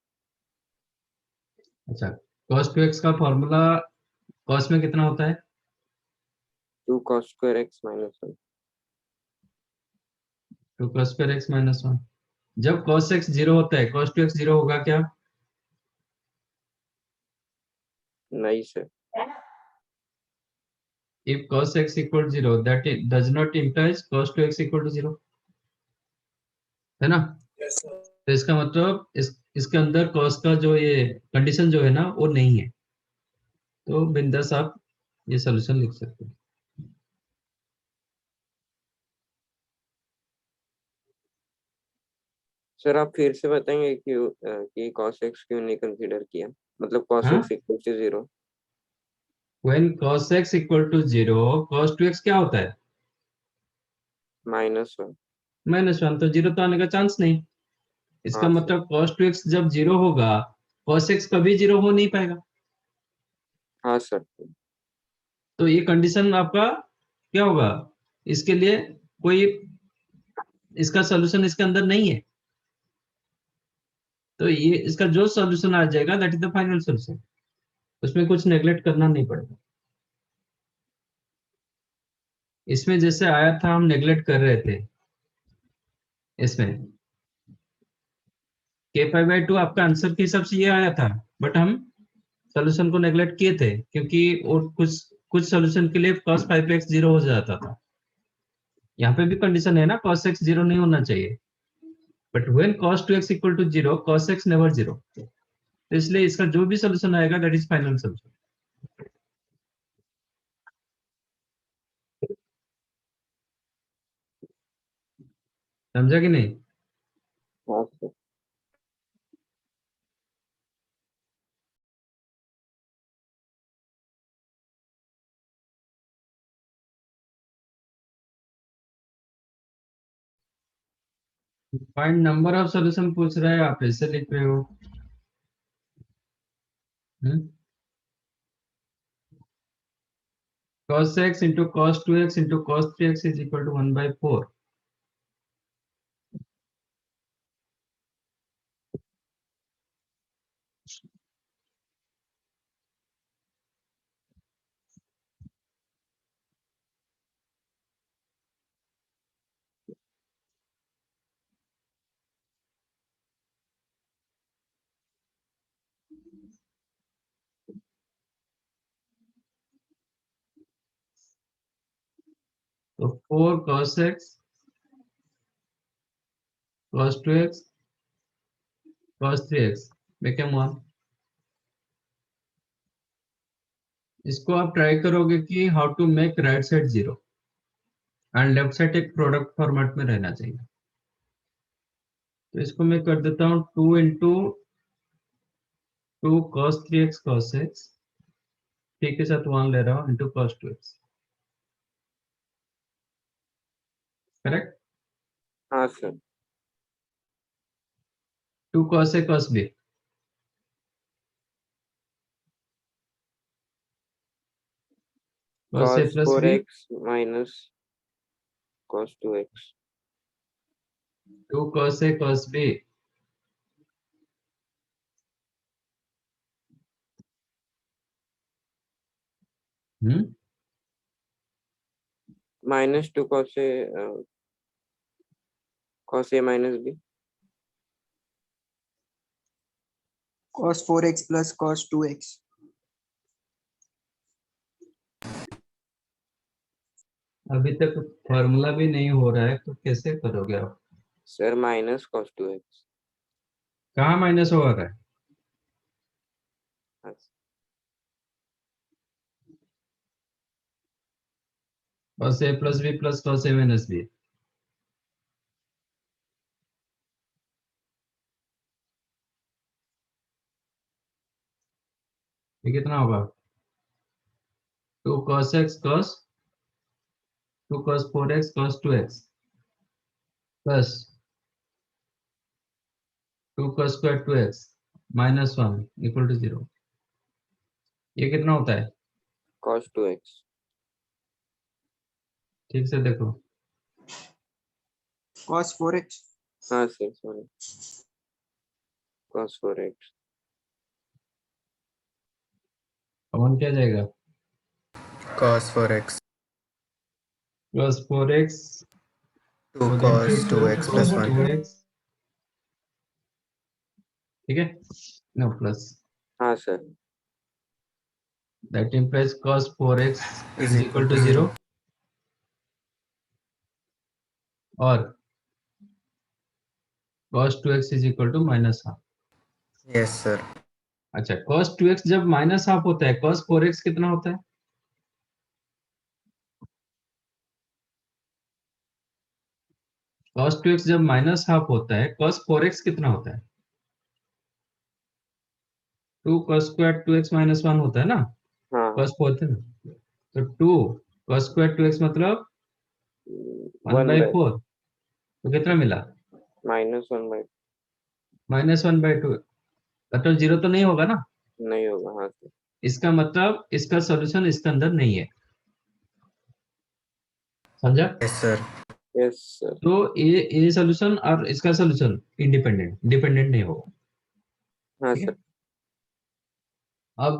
अच्छा cos 2x का फॉर्मूला cos में कितना होता है, 2 cos square x minus 1। 2 cos square x minus 1। जब cos x 0 होता है cos 2x 0 होगा क्या, नहीं sir. if cos x equal 0 that it does not implies cos 2x equal to 0, है ना। Yes, sir. तो इसका मतलब इसके अंदर cos का जो ये कंडीशन जो है ना वो नहीं है, तो बिंदास आप ये सॉल्यूशन लिख सकते हैं। सर आप फिर से बताएंगे कि cos x क्यों नहीं कंसीडर किया, मतलब cos हाँ, x equal to 0। when cos x equal to 0 cos 2x क्या होता है, -1। -1, तो 0 तो आने का चांस नहीं। इसका हाँ सर। मतलब cos 2x जब 0 होगा cos x कभी 0 हो नहीं पाएगा। हाँ सर। तो ये कंडीशन आपका क्या होगा, इसके लिए कोई इसका सॉल्यूशन इसके अंदर नहीं है, तो ये इसका जो सॉल्यूशन आ जाएगा that is the final solution, उसमें कुछ नेग्लेक्ट करना नहीं पड़ेगा। इसमें जैसे आया था हम नेग्लेक्ट कर रहे थे, इसमें k5/2 आपका आंसर के हिसाब से ये आया था, बट हम सॉल्यूशन को नेग्लेक्ट किए थे क्योंकि और कुछ कुछ सॉल्यूशन के लिए cos 5x 0 हो जाता था। यहाँ पे भी कंडीशन है ना, cos x 0 नहीं होना चाहिए, but when cos 2x equal to 0 cos x never 0, तो इसलिए इसका जो भी सॉल्यूशन आएगा दैट इज फाइनल सॉल्यूशन। समझा कि नहीं? हाँ sir. Find number of solution पूछ रहा है, आप ऐसे लिख रहे हो। cos x into cos 2x into cos 3x is equal to 1/4। तो 4 cos x cos 2x cos 3x became 1। इसको आप ट्राई करोगे कि how to make right side 0 and left side एक प्रोडक्ट फॉर्मेट में रहना चाहिए। तो इसको मैं कर देता हूँ 2 into 2 cos 3x cos x, ठीक के साथ 1 ले रहा हूँ into cos 2x, करेक्ट। हाँ sir. 2 cos a cos b, cos a cos plus b 4x minus cos 2x 2 cos a cos b minus 2 cos a minus b cos 4x plus cos 2x। अभी तक formula भी नहीं हो रहा है तो कैसे करोगे आप? Sir minus cos 2x। कहाँ माइनस हो रहा है? हाँ cos a plus b plus cos a minus b, ये कितना होगा? 2 cos x cos 2 cos 4x cos 2x plus 2 cos square 2x minus 1 equal to 0। ये कितना होता है? cos 2x। ठीक से देखो। cos 4x। हाँ sir sorry cos 4x common क्या जाएगा? cos 4x cos 4x 2 cos 2x plus 1 2x, ठीक है, नो प्लस, हाँ sir. that implies cos 4x is is equal to 0 और cos 2x is equal to minus half। yes sir अच्छा, cos 2x जब minus half होता है cos 4x कितना होता है? cos 2x जब माइनस हाफ होता है cos 4x कितना होता है? 2 cos square 2x minus 1 होता है ना, हाँ cos 4 थे ना, तो 2 cos square 2x मतलब 1 1 by by 4, तो कितना मिला? minus 1 by माइनस 1 by 2, मतलब 0 तो नहीं होगा ना, नहीं होगा। हाँ सर। इसका मतलब इसका सॉल्यूशन इसके अंदर नहीं है। समझा? Yes, sir. Yes, sir. तो ये सोल्यूशन और इसका सोल्यूशन डिपेंडेंट नहीं होगा। हाँ ठीक है? सर। अब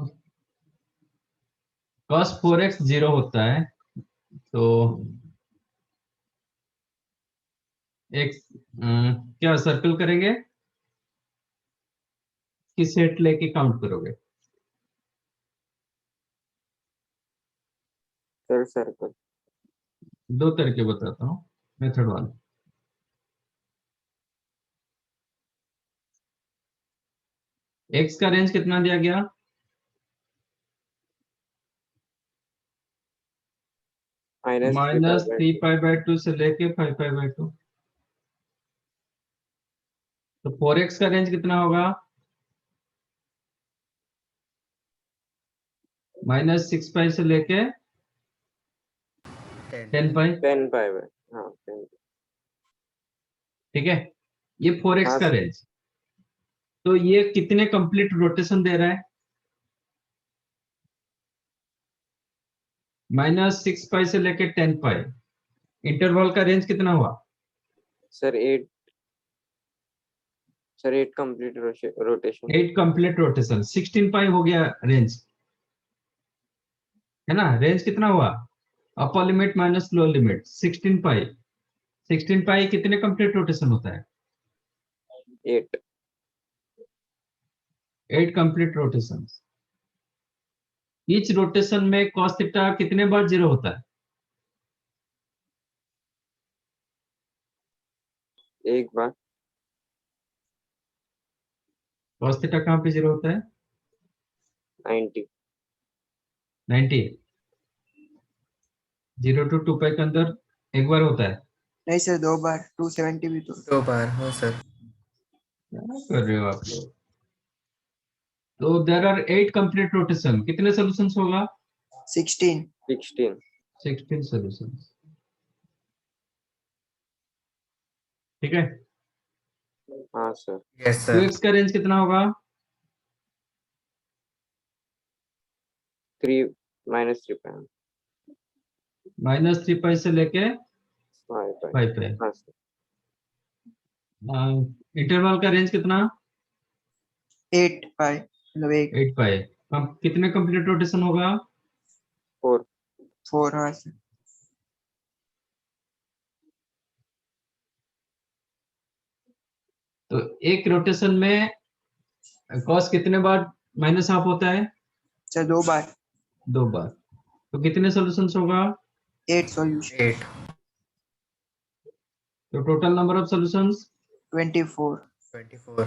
cos 4x 0 होता है तो एक क्या सर्कल करेंगे कि सेट लेके काउंट करोगे? Sir circle. दो तरीके बताता हूँ। मेथड 1, x का रेंज कितना दिया गया? -3 -3 पाई बाय 2 से लेके 5 पाई बाय 2। तो 4x का रेंज कितना होगा? -6 पाई से लेके 10 पाई। 10 पाई बाय, हाँ 10। ठीक है, ये 4x हाँ का सर। रेंज। तो ये कितने कंप्लीट रोटेशन दे रहा है? -6 पाई से लेके 10 पाई। इंटरवल का रेंज कितना हुआ? Sir 8 complete rotation. 8 complete rotation, 16 पाई हो गया रेंज, है ना? रेंज कितना हुआ? Upper limit minus lower limit 16 पाई। 16 पाई कितने कंप्लीट रोटेशन होता है? 8। 8 कंप्लीट रोटेशन। ईच रोटेशन में cos थीटा कितने बार 0 होता है? एक बार। cos थीटा कहाँ पे 0 होता है? 90। 90। 0 to 2 पाई के अंदर एक बार होता है। नहीं सर, 2 बार 270 भी तो। 2 बार, हाँ सर। क्या कर रहे हो आप लोग? तो देयर आर 8 कंप्लीट रोटेशन, कितने सॉल्यूशंस होगा? 16। 16 सॉल्यूशंस। ठीक है, हाँ सर। Yes, sir. 2x का रेंज कितना होगा? 3 -3 पाई। -3 पाई से लेके 5 पाई। 5 पाई। हाँ सर। इंटरवल का रेंज कितना? 8 पाई, मतलब 1। 8 पाई। कितने कंप्लीट रोटेशन होगा? 4। 4, हाँ सर। तो एक रोटेशन में cos कितने बार -हाफ होता है? सर 2 बार। 2 बार। तो कितने सॉल्यूशंस होगा? 8 सॉल्यूशन। 8. तो टोटल नंबर ऑफ सॉल्यूशंस 24। 24.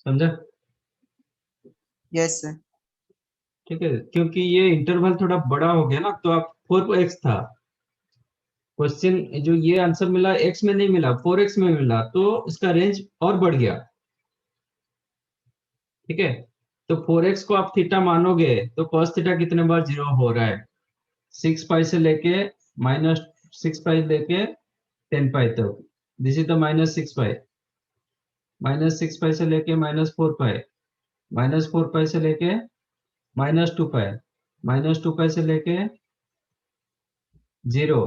समझा? Yes sir. ठीक है, क्योंकि ये इंटरवल थोड़ा बड़ा हो गया ना, तो आप 4x था क्वेश्चन, जो ये आंसर मिला x में नहीं मिला, 4x में मिला, तो इसका रेंज और बढ़ गया। ठीक है, तो 4x को आप थीटा मानोगे तो cos थीटा कितने बार 0 हो रहा है? 6 पाई से लेके -6 पाई लेके 10 पाई तक। दिस इज द -6 पाई। -6 पाई से लेके -4 पाई, -4 पाई से लेके -2 पाई, -2 पाई से लेके 0,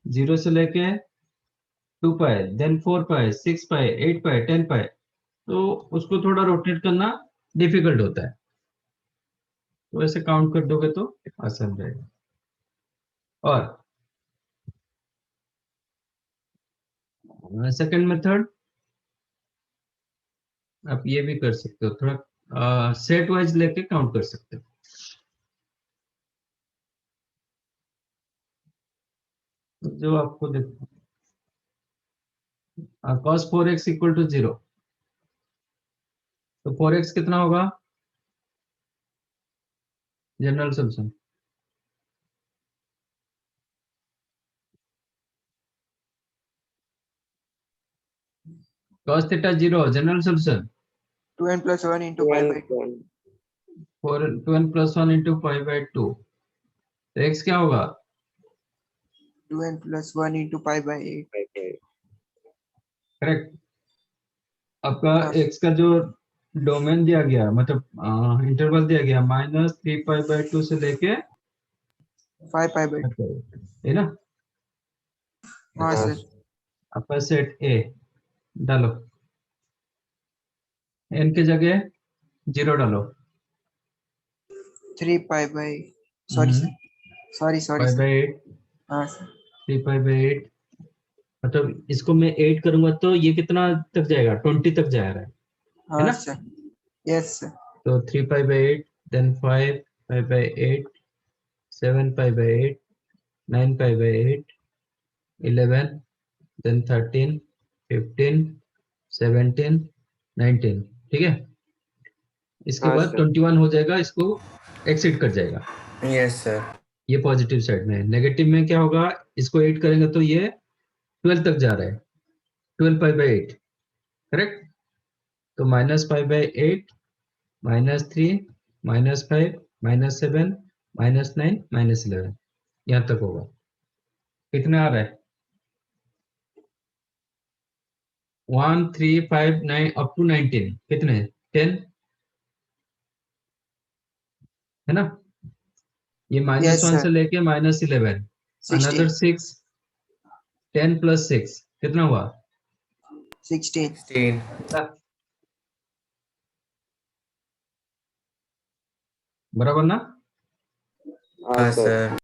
0 से लेके 2 पाई, देन 4 पाई, 6 पाई, 8 पाई, 10 पाई। तो उसको थोड़ा रोटेट करना डिफिकल्ट होता है, तो ऐसे काउंट कर दोगे तो आसान रहेगा। और सेकंड मेथड आप ये भी कर सकते हो, थोड़ा सेट वाइज लेके काउंट कर सकते हो। जो आपको देखो, cos 4x इक्वल टू 0, तो 4x कितना होगा? General solution cos theta 0, general solution 2n plus 1 into 5 by 2। 2n plus 1 into 5 by 2। तो x क्या होगा? 2n plus 1 into 5 by 8। Correct. आपका हाँ। x का जो डोमेन दिया गया, मतलब इंटरवल दिया गया -3π/2 से लेके 5π/2। है ना। हाँ अच्छा, सर। आपका सेट ए डालो, n की जगह 0 डालो। 3π/, sorry sir, sorry sorry sir. 5/8, हाँ सर। 3π/8, मतलब इसको मैं 8 करूंगा तो ये कितना तक जाएगा, 20 तक जा रहा है हाँ ना। सर। Yes sir. तो 3π/8, देन 5π/8, 7π/8, 9π/8, 11, देन 13, 15, 17, 19, ठीक है। इसके हाँ बाद सर। 21 हो जाएगा, इसको एक्सिड कर जाएगा। Yes, sir. ये पॉजिटिव साइड में है। नेगेटिव में क्या होगा, इसको 8 करेंगे तो ये 12 तक जा रहा है, 12π/8, करेक्ट। तो -π/8, -3, -5, -7, -9, -11, यहाँ तक होगा। कितना आ रहा है, 1, 3, 5, 9 अप टू 19, कितने, 10 है ना। ये यस -1 से सर। लेके -11, 16। अनदर 6, 10 + 6 कितना हुआ, 16। 16. बराबर ना। हाँ सर। Sir.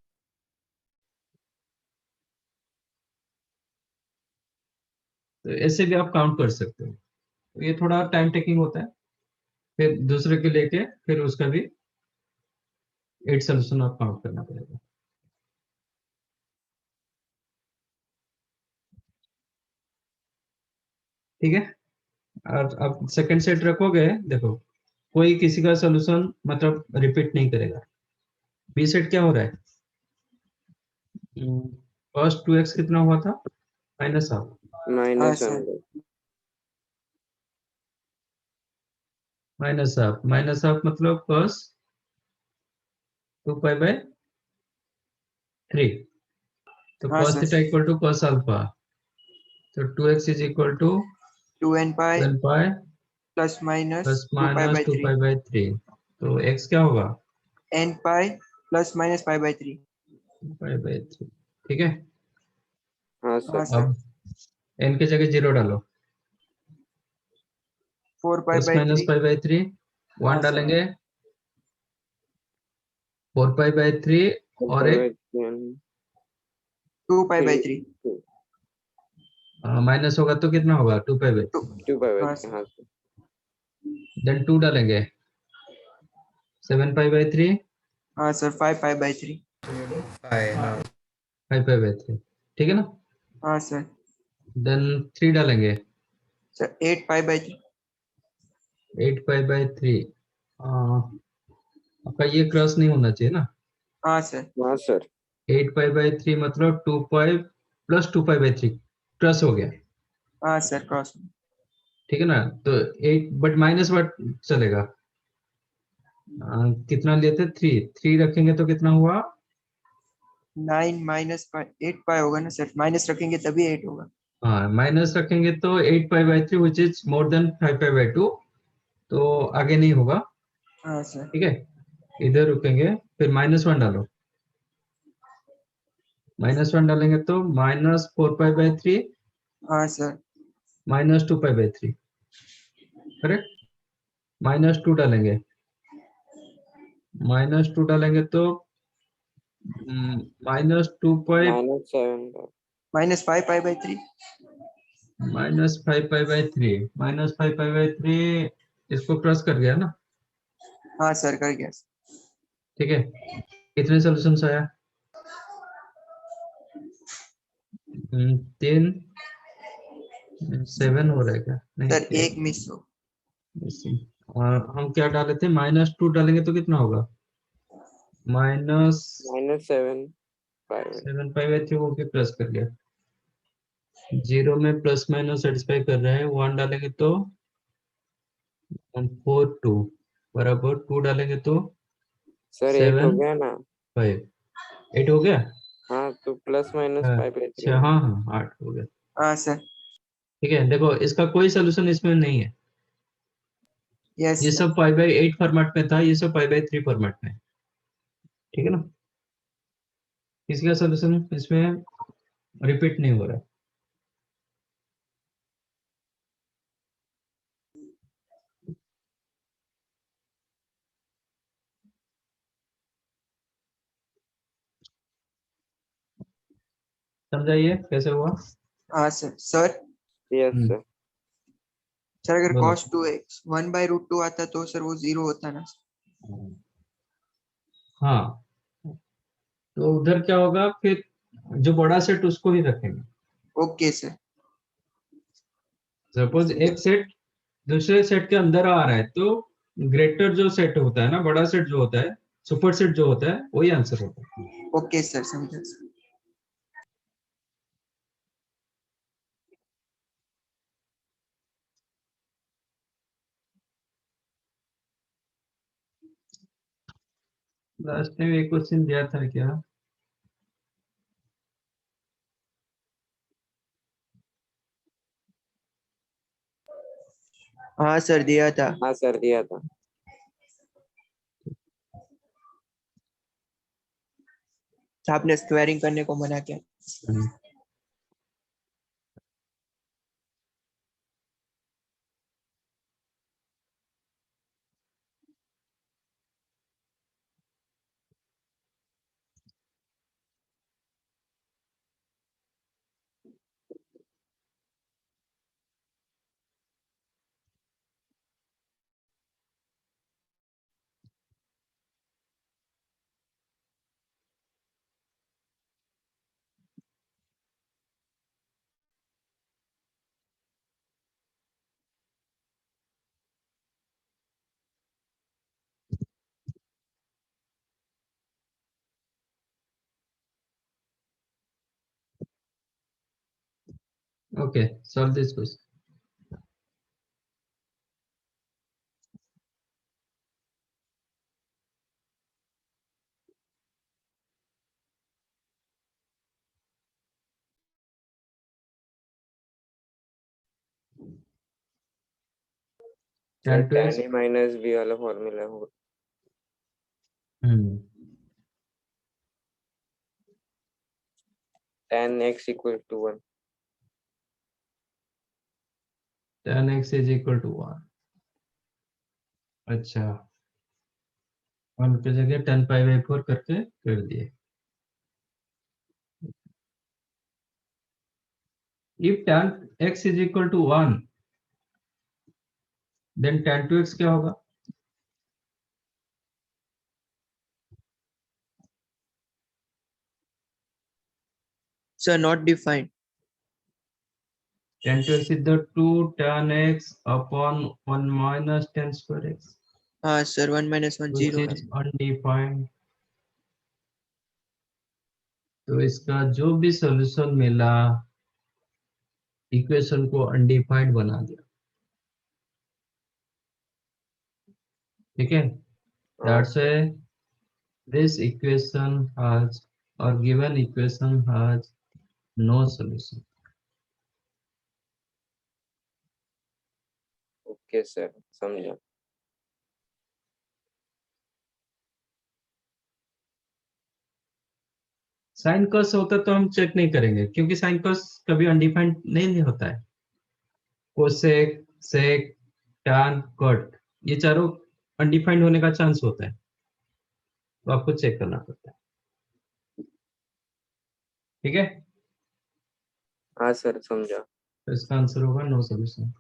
तो ऐसे भी आप काउंट कर सकते हो। तो ये थोड़ा टाइम टेकिंग होता है, फिर दूसरे के लेके फिर उसका भी 8 सोल्यूशन आप काउंट करना पड़ेगा। ठीक है, और अब सेकंड सेट रखोगे, देखो कोई किसी का सोल्यूशन मतलब रिपीट नहीं करेगा। बी सेट क्या हो रहा है, फर्स्ट 2x कितना हुआ था, -1, हाँ -1 सर। -1 मतलब cos 2π/3, तो हाँ cos sir. Theta equal to cos alpha, तो 2x is equal to 2nπ 12π plus minus plus 2π/3। 2π/3, तो x क्या होगा, nπ प्लस माइनस π/3। 2π/3, ठीक है। हाँ हाँ सर। सर। अब n की जगह 0 डालो, प्लस माइनस 4π/3। π/3, 1 हाँ सर। डालेंगे, 4π/3 और एक 2π/3। माइनस होगा तो कितना होगा, 2π/3, 2π/3। हाँ हाँ सर। सर। देन 2 डालेंगे, 7π/3, हाँ सर। 5π/3। 5. 5π/3, ठीक है ना। हाँ सर। देन 3 डालेंगे, सर 8π/3। 8π/3, आपका ये क्रॉस नहीं होना चाहिए ना। हाँ सर। हाँ सर। 8π/3 मतलब 2π प्लस 2π/3 क्रॉस हो गया, हाँ सर। क्रॉस। ठीक है ना। तो 8 बट माइनस वर्ड चलेगा। कितना लेते, 3 रखेंगे तो कितना हुआ, 9 माइनस 8π होगा ना सर, माइनस रखेंगे तभी 8 होगा। हाँ माइनस रखेंगे तो 8π/3 विच इज मोर देन 5π/2, तो आगे नहीं होगा, हाँ सर। ठीक है। इधर रुकेंगे, फिर -1 डालो, -1 डालेंगे तो -4π/3 हाँ सर। -2π/3, करेक्ट। -2 डालेंगे, -2 डालेंगे तो -2π -7 माइनस 5π/3। -5π/3 -5π/3 इसको क्रॉस कर गया ना, हाँ सर, कर गया। ठीक है। कितने सॉल्यूशंस आया, 3, 7 हो रहा है क्या, नहीं सर 8 एक मिस हो। missing। और हम क्या डाले थे, -2 डालेंगे तो कितना होगा, -7 -7π/3 को भी प्लस कर लिया, 0 में प्लस माइनस सेटिस्फाई कर रहा है, 1 डालेंगे तो 4, 2 बराबर 2 डालेंगे तो सर 8 हो 7, गया ना। 5, 8 हो गया। हाँ तो प्लस माइनस 5/3 अच्छा हाँ हाँ 8 हो गया, हाँ सर। ठीक है। देखो इसका कोई सोल्यूशन इसमें नहीं है, यस ये सब 5/8 फॉर्मेट में था, ये सब 5/3 फॉर्मेट में है। ठीक है ना? किसी का सोल्यूशन इसमें रिपीट नहीं हो रहा है। समझाइए कैसे हुआ? हाँ सर। सर Yes, हम्म, sir. सर अगर बोलो। cos 2x 1/√2 आता तो सर वो 0 होता ना। हाँ, तो उधर क्या होगा फिर, जो बड़ा सेट उसको ही रखेंगे। Okay sir. सपोज एक सेट दूसरे सेट के अंदर आ रहा है, तो ग्रेटर जो सेट होता है ना, बड़ा सेट जो होता है, सुपर सेट जो होता है, वही आंसर होता है। ओके सर, समझा सर। लास्ट में एक क्वेश्चन दिया था क्या? हाँ सर दिया था। हाँ सर दिया था। आपने स्क्वायरिंग करने को मना किया। Okay, solve this question. Sir 10 to tan x. a minus b वाला फॉर्मूला हो। हम्म, tan x equal to 1. 10 x is equal to 1. अच्छा, 1 की जगह 10 π/4 करके कर दिए। If tan x is equal to 1, then tan to x क्या होगा? Sir not defined. Tan to x is the 2 tan x upon 1 minus tan square x, हाँ sir 1 - 1 which 0 है। is undefined. तो इसका जो भी सॉल्यूशन मिला, इक्वेशन को अनडिफाइंड बना दिया। ठीक है? That's why this equation has, or given equation has no solution. Okay sir समझा। साइन कॉस होता तो हम चेक नहीं करेंगे, क्योंकि साइन कॉस कभी अनडिफाइंड नहीं होता है। कोसेक, सेक, टैन, कॉट, ये चारों अनडिफाइंड होने का चांस होता है, तो आपको चेक करना पड़ता है। ठीक है? हाँ सर समझा। तो इसका आंसर होगा no solution.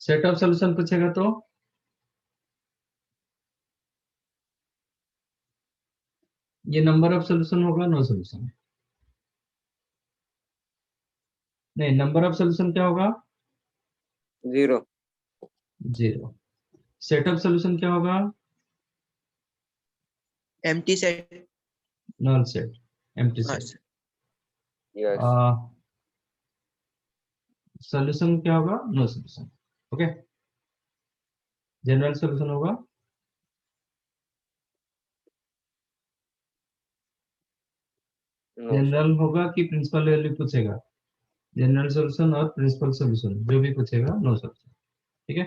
Set of solution पूछेगा तो ये नंबर ऑफ सॉल्यूशन होगा, नो सॉल्यूशन। नहीं, नंबर ऑफ सॉल्यूशन क्या होगा? 0. 0। सेट ऑफ सॉल्यूशन क्या होगा? Empty set. Null set, empty हाँ सेट। सर। यस। सॉल्यूशन क्या होगा? No solution. Okay, general solution होगा नो सर। जनरल होगा कि प्रिंसिपल वैल्यू पूछेगा? जनरल सॉल्यूशन और प्रिंसिपल सॉल्यूशन जो भी पूछेगा नो सॉल्यूशन। ठीक है?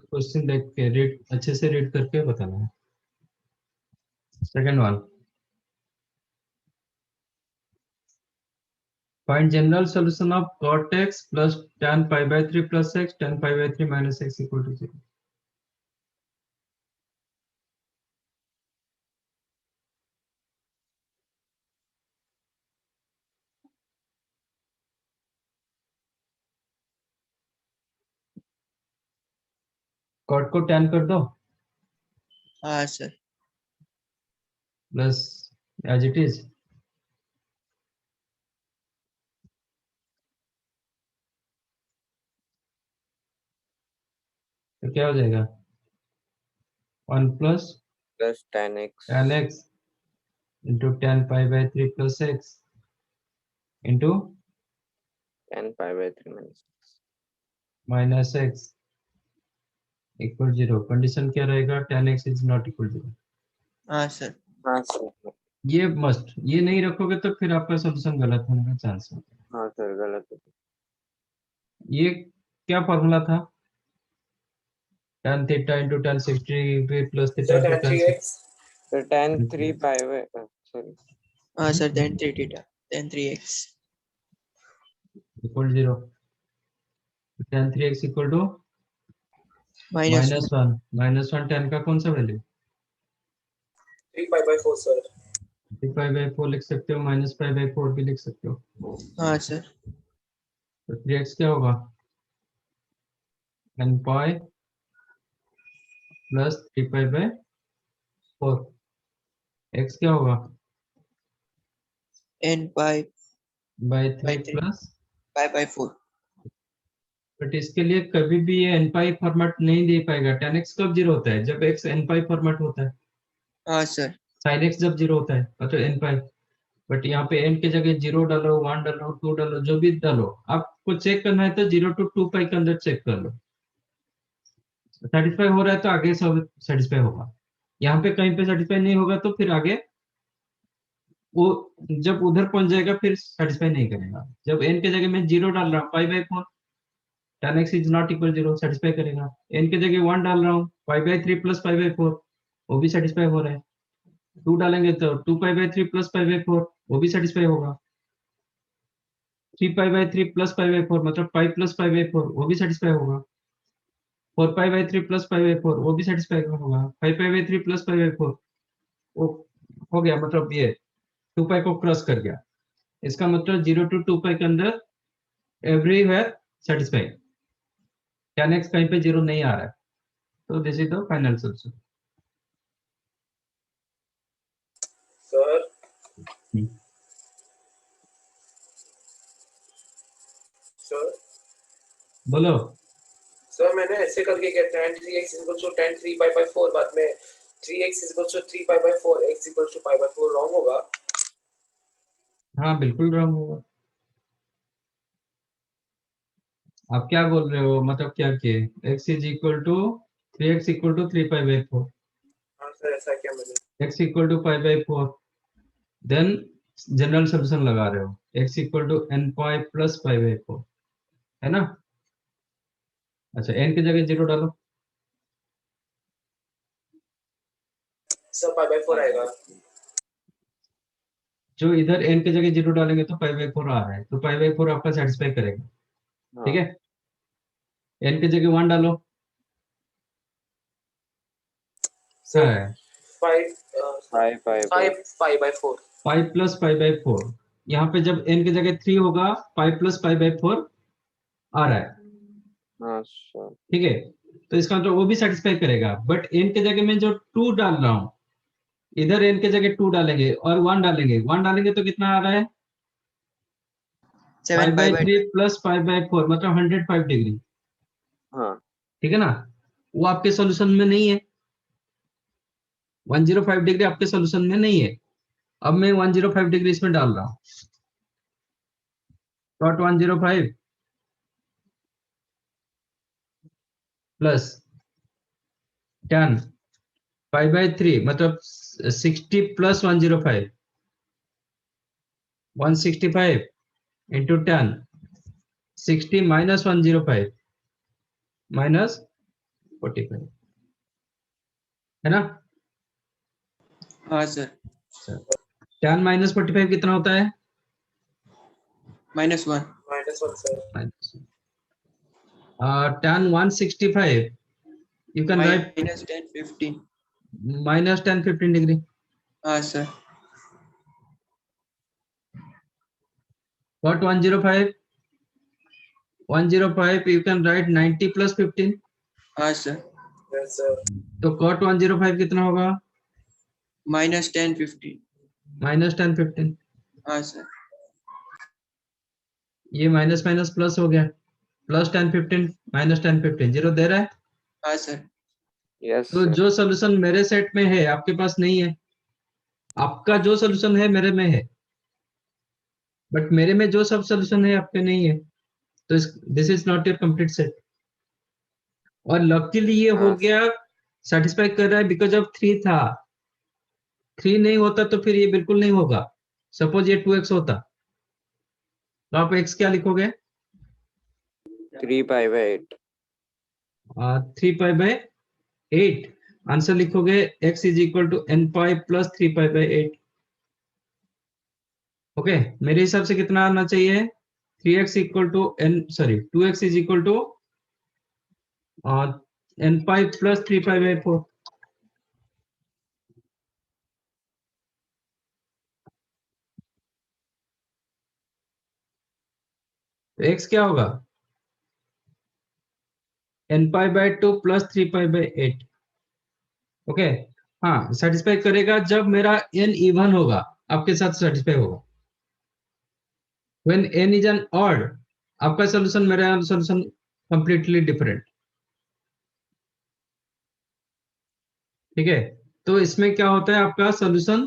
क्वेश्चन देख के रीड अच्छे से रीड करके बताना है. Second one, find general solution of cot x plus tan pi by 3 plus x tan pi by 3 minus x equal to 0. cot को tan कर दो हाँ सर. Plus as it is. तो क्या हो जाएगा 1 plus plus tan x tan x into tan pi by 3 plus x into tan pi by 3 minus minus x equal 0. Condition क्या रहेगा tan x is not equal 0. हाँ सर. हाँ sir. ये must, ये नहीं रखोगे तो फिर आपका सॉल्यूशन गलत होने का चांस है. हाँ सर गलत है. ये क्या फॉर्मूला था tan theta into tan 60 plus theta Sir, into tan tan 3x. So tan 3 pi by sorry हाँ sir. Then 3 theta. Then 3x. equal 0. tan 3x equal to Minus minus 1. 1. minus 1 tan का कौन सा value 3 pi by 4, sir. 3 pi by 4 लिख सकते हो, minus pi by 4 भी लिख सकते हो. हाँ सर. तो 3x क्या होगा n pi plus 3 pi by 4. x क्या होगा N pi by by 3 3 plus. pi by 4. But इसके लिए कभी भी ये n pi फॉर्मेट नहीं दे पाएगा. tan x कब जीरो होता है जब x n pi फॉर्मेट होता है. हाँ सर. sin x जब जीरो होता है मतलब n pi. बट यहाँ पे n की जगह 0 डालो, 1 डालो, 2 डालो, जो भी डालो. आपको चेक करना है तो 0 to 2 pi के अंदर चेक कर लो. सेटिस्फाई हो रहा है तो आगे सब सेटिस्फाई होगा. यहाँ पे कहीं पे सेटिस्फाई नहीं होगा तो फिर आगे वो जब उधर पहुंच जाएगा फिर सेटिस्फाई नहीं करेगा. जब n के जगह मैं 0 डाल रहा हूँ pi by 4 tan x is not equal 0 satisfy करेगा. n के जगह 1 डाल रहा हूँ pi by 3 plus pi by 4 वो भी सेटिस्फाई हो रहा है. 2 डालेंगे तो 2 pi by 3 plus pi by 4 वो भी सेटिस्फाई होगा. 3 pi by 3 plus pi by 4 मतलब pi plus pi by 4 वो भी सेटिस्फाई होगा. 4 pi by 3 plus pi by 4 वो भी सेटिस्फाई होगा. 5 pi by 3 plus pi by 4 वो हो गया. मतलब ये 2 pi को क्रॉस कर गया. इसका मतलब 0 to 2 pi के अंदर एवरीवेयर सेटिस्फाई. tan x कहीं पे 0 नहीं आ रहा है तो this is the final solution. Sir. Sir. बोलो. सर मैंने ऐसे करके किया tan 3x equals to tan 3 pi by 4 बाद में 3x equals to 3 pi by 4 x equals to pi by 4 wrong होगा. हाँ बिल्कुल रॉन्ग होगा. आप क्या बोल रहे हो मतलब क्या किए x is equal to 3x equal to 3 pi by 4 हाँ सर ऐसा किया मैंने. x equal to pi by 4 then general solution लगा रहे हो x equal to n pi plus pi by 4 है ना. अच्छा n की जगह 0 डालो. सर pi by 4 आएगा. जो इधर n की जगह 0 डालेंगे तो pi by 4 आ रहा है तो pi by 4 आपका सेटिस्फाई करेगा. ठीक है. n की जगह 1 डालो. क्या है 5 pi by 4. pi plus pi by 4. यहाँ पे जब n की जगह 3 होगा pi plus pi by 4 आ रहा है. हाँ सर. ठीक है. तो इसका मतलब वो भी सेटिस्फाई करेगा. बट n की जगह मैं जो 2 डाल रहा हूँ इधर n की जगह 2 डालेंगे और 1 डालेंगे. 1 डालेंगे तो कितना आ रहा है 7 pi pi by by 3 plus pi by 4 मतलब 105 डिग्री. हाँ. ठीक है ना. वो आपके सॉल्यूशन में नहीं है. 105 डिग्री आपके सॉल्यूशन में नहीं है. अब मैं 105 डिग्री इसमें डाल रहा हूँ. cot 105 plus tan pi by 3 मतलब 60 plus 105 165 into tan 60 minus 105 minus 45 है ना? हाँ सर, tan माइनस 45 कितना होता है? -1. -1 sir. tan 165 you can write -10, 15. minus 10 15 degree. हाँ sir. Cot 105 you can write 90 plus 15. हाँ सर. Yes sir. तो cot 105 कितना होगा? -10, 15. minus 10 15. हाँ सर. ये माइनस माइनस प्लस हो गया, प्लस 10 15 माइनस 10 15 जीरो दे रहा है. हाँ सर. Yes, तो sir. जो सोल्यूशन मेरे सेट में है आपके पास नहीं है, आपका जो सोल्यूशन है मेरे में है, बट मेरे में जो सब सोल्यूशन है आपके नहीं है, तो this is not your complete set. और लकीली ये हो हाँ. गया, सेटिस्फाई कर रहा है बिकॉज ऑफ 3 था. 3 नहीं होता तो फिर ये बिल्कुल नहीं होगा. सपोज ये 2x होता तो आप x क्या लिखोगे? 3 pi by 8. 3 pi by 8. Answer लिखोगे x is equal to n pi plus 3 pi by 8. Okay, मेरे हिसाब से कितना आना चाहिए? 3x equal to n, sorry 2x is equal to n pi plus 3 pi by 4. तो x क्या होगा? n pi by 2 plus 3 pi by 8. Okay, हाँ सेटिस्फाई करेगा जब मेरा n इवन होगा, आपके साथ सेटिस्फाई होगा. When n is an odd, आपका सोल्यूशन मेरा सोल्यूशन कंप्लीटली डिफरेंट. ठीक है, तो इसमें क्या होता है, आपका सोल्यूशन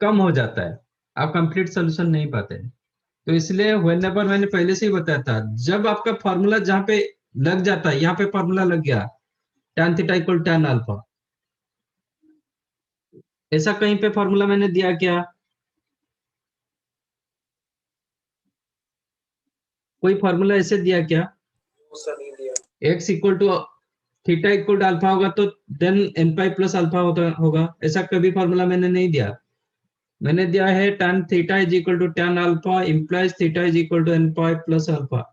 कम हो जाता है, आप कंप्लीट सोल्यूशन नहीं पाते. तो इसलिए व्हेनेवर, मैंने पहले से ही बताया था, जब आपका फॉर्मूला जहां पे लग जाता है, यहाँ पे फॉर्मूला लग गया tan theta equal tan alpha, ऐसा कहीं पे फॉर्मूला मैंने दिया क्या? कोई फॉर्मूला ऐसे दिया क्या? वो सर नहीं दिया. x equal to theta equal to alpha होगा तो then n pi plus alpha होगा, ऐसा कभी फॉर्मूला मैंने नहीं दिया. मैंने दिया है tan theta is equal to tan alpha implies theta is equal to n pi plus alpha.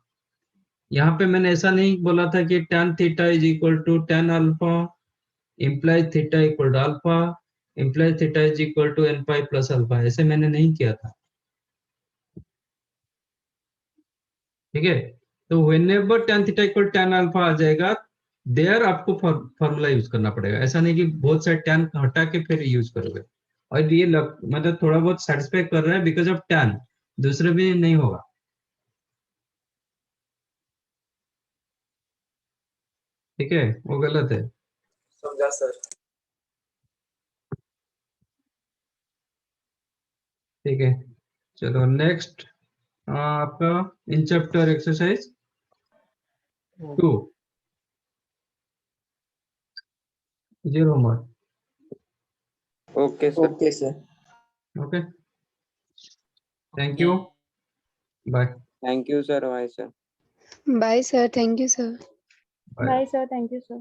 यहाँ पे मैंने ऐसा नहीं बोला था कि tan theta is equal to tan alpha implies theta equal to alpha implies theta is equal to n pi plus alpha, ऐसे मैंने नहीं किया था. ठीक है, तो whenever tan theta equal tan alpha आ जाएगा, देयर आपको फॉर्मूला यूज करना पड़ेगा. ऐसा नहीं कि बहुत सारे tan हटा के फिर यूज करोगे. और ये मतलब थोड़ा बहुत सेटिस्फाई कर रहा है बिकॉज ऑफ tan, दूसरे भी नहीं होगा. ठीक है, वो गलत है. समझा सर. ठीक है, चलो नेक्स्ट आपका इन chapter exercise 2 0 homework. Okay, sir. Okay sir. Okay, thank you, bye. Thank you, sir. Bye, sir. Bye, sir. Thank you, sir. Bye. Bye, sir. Thank you, sir.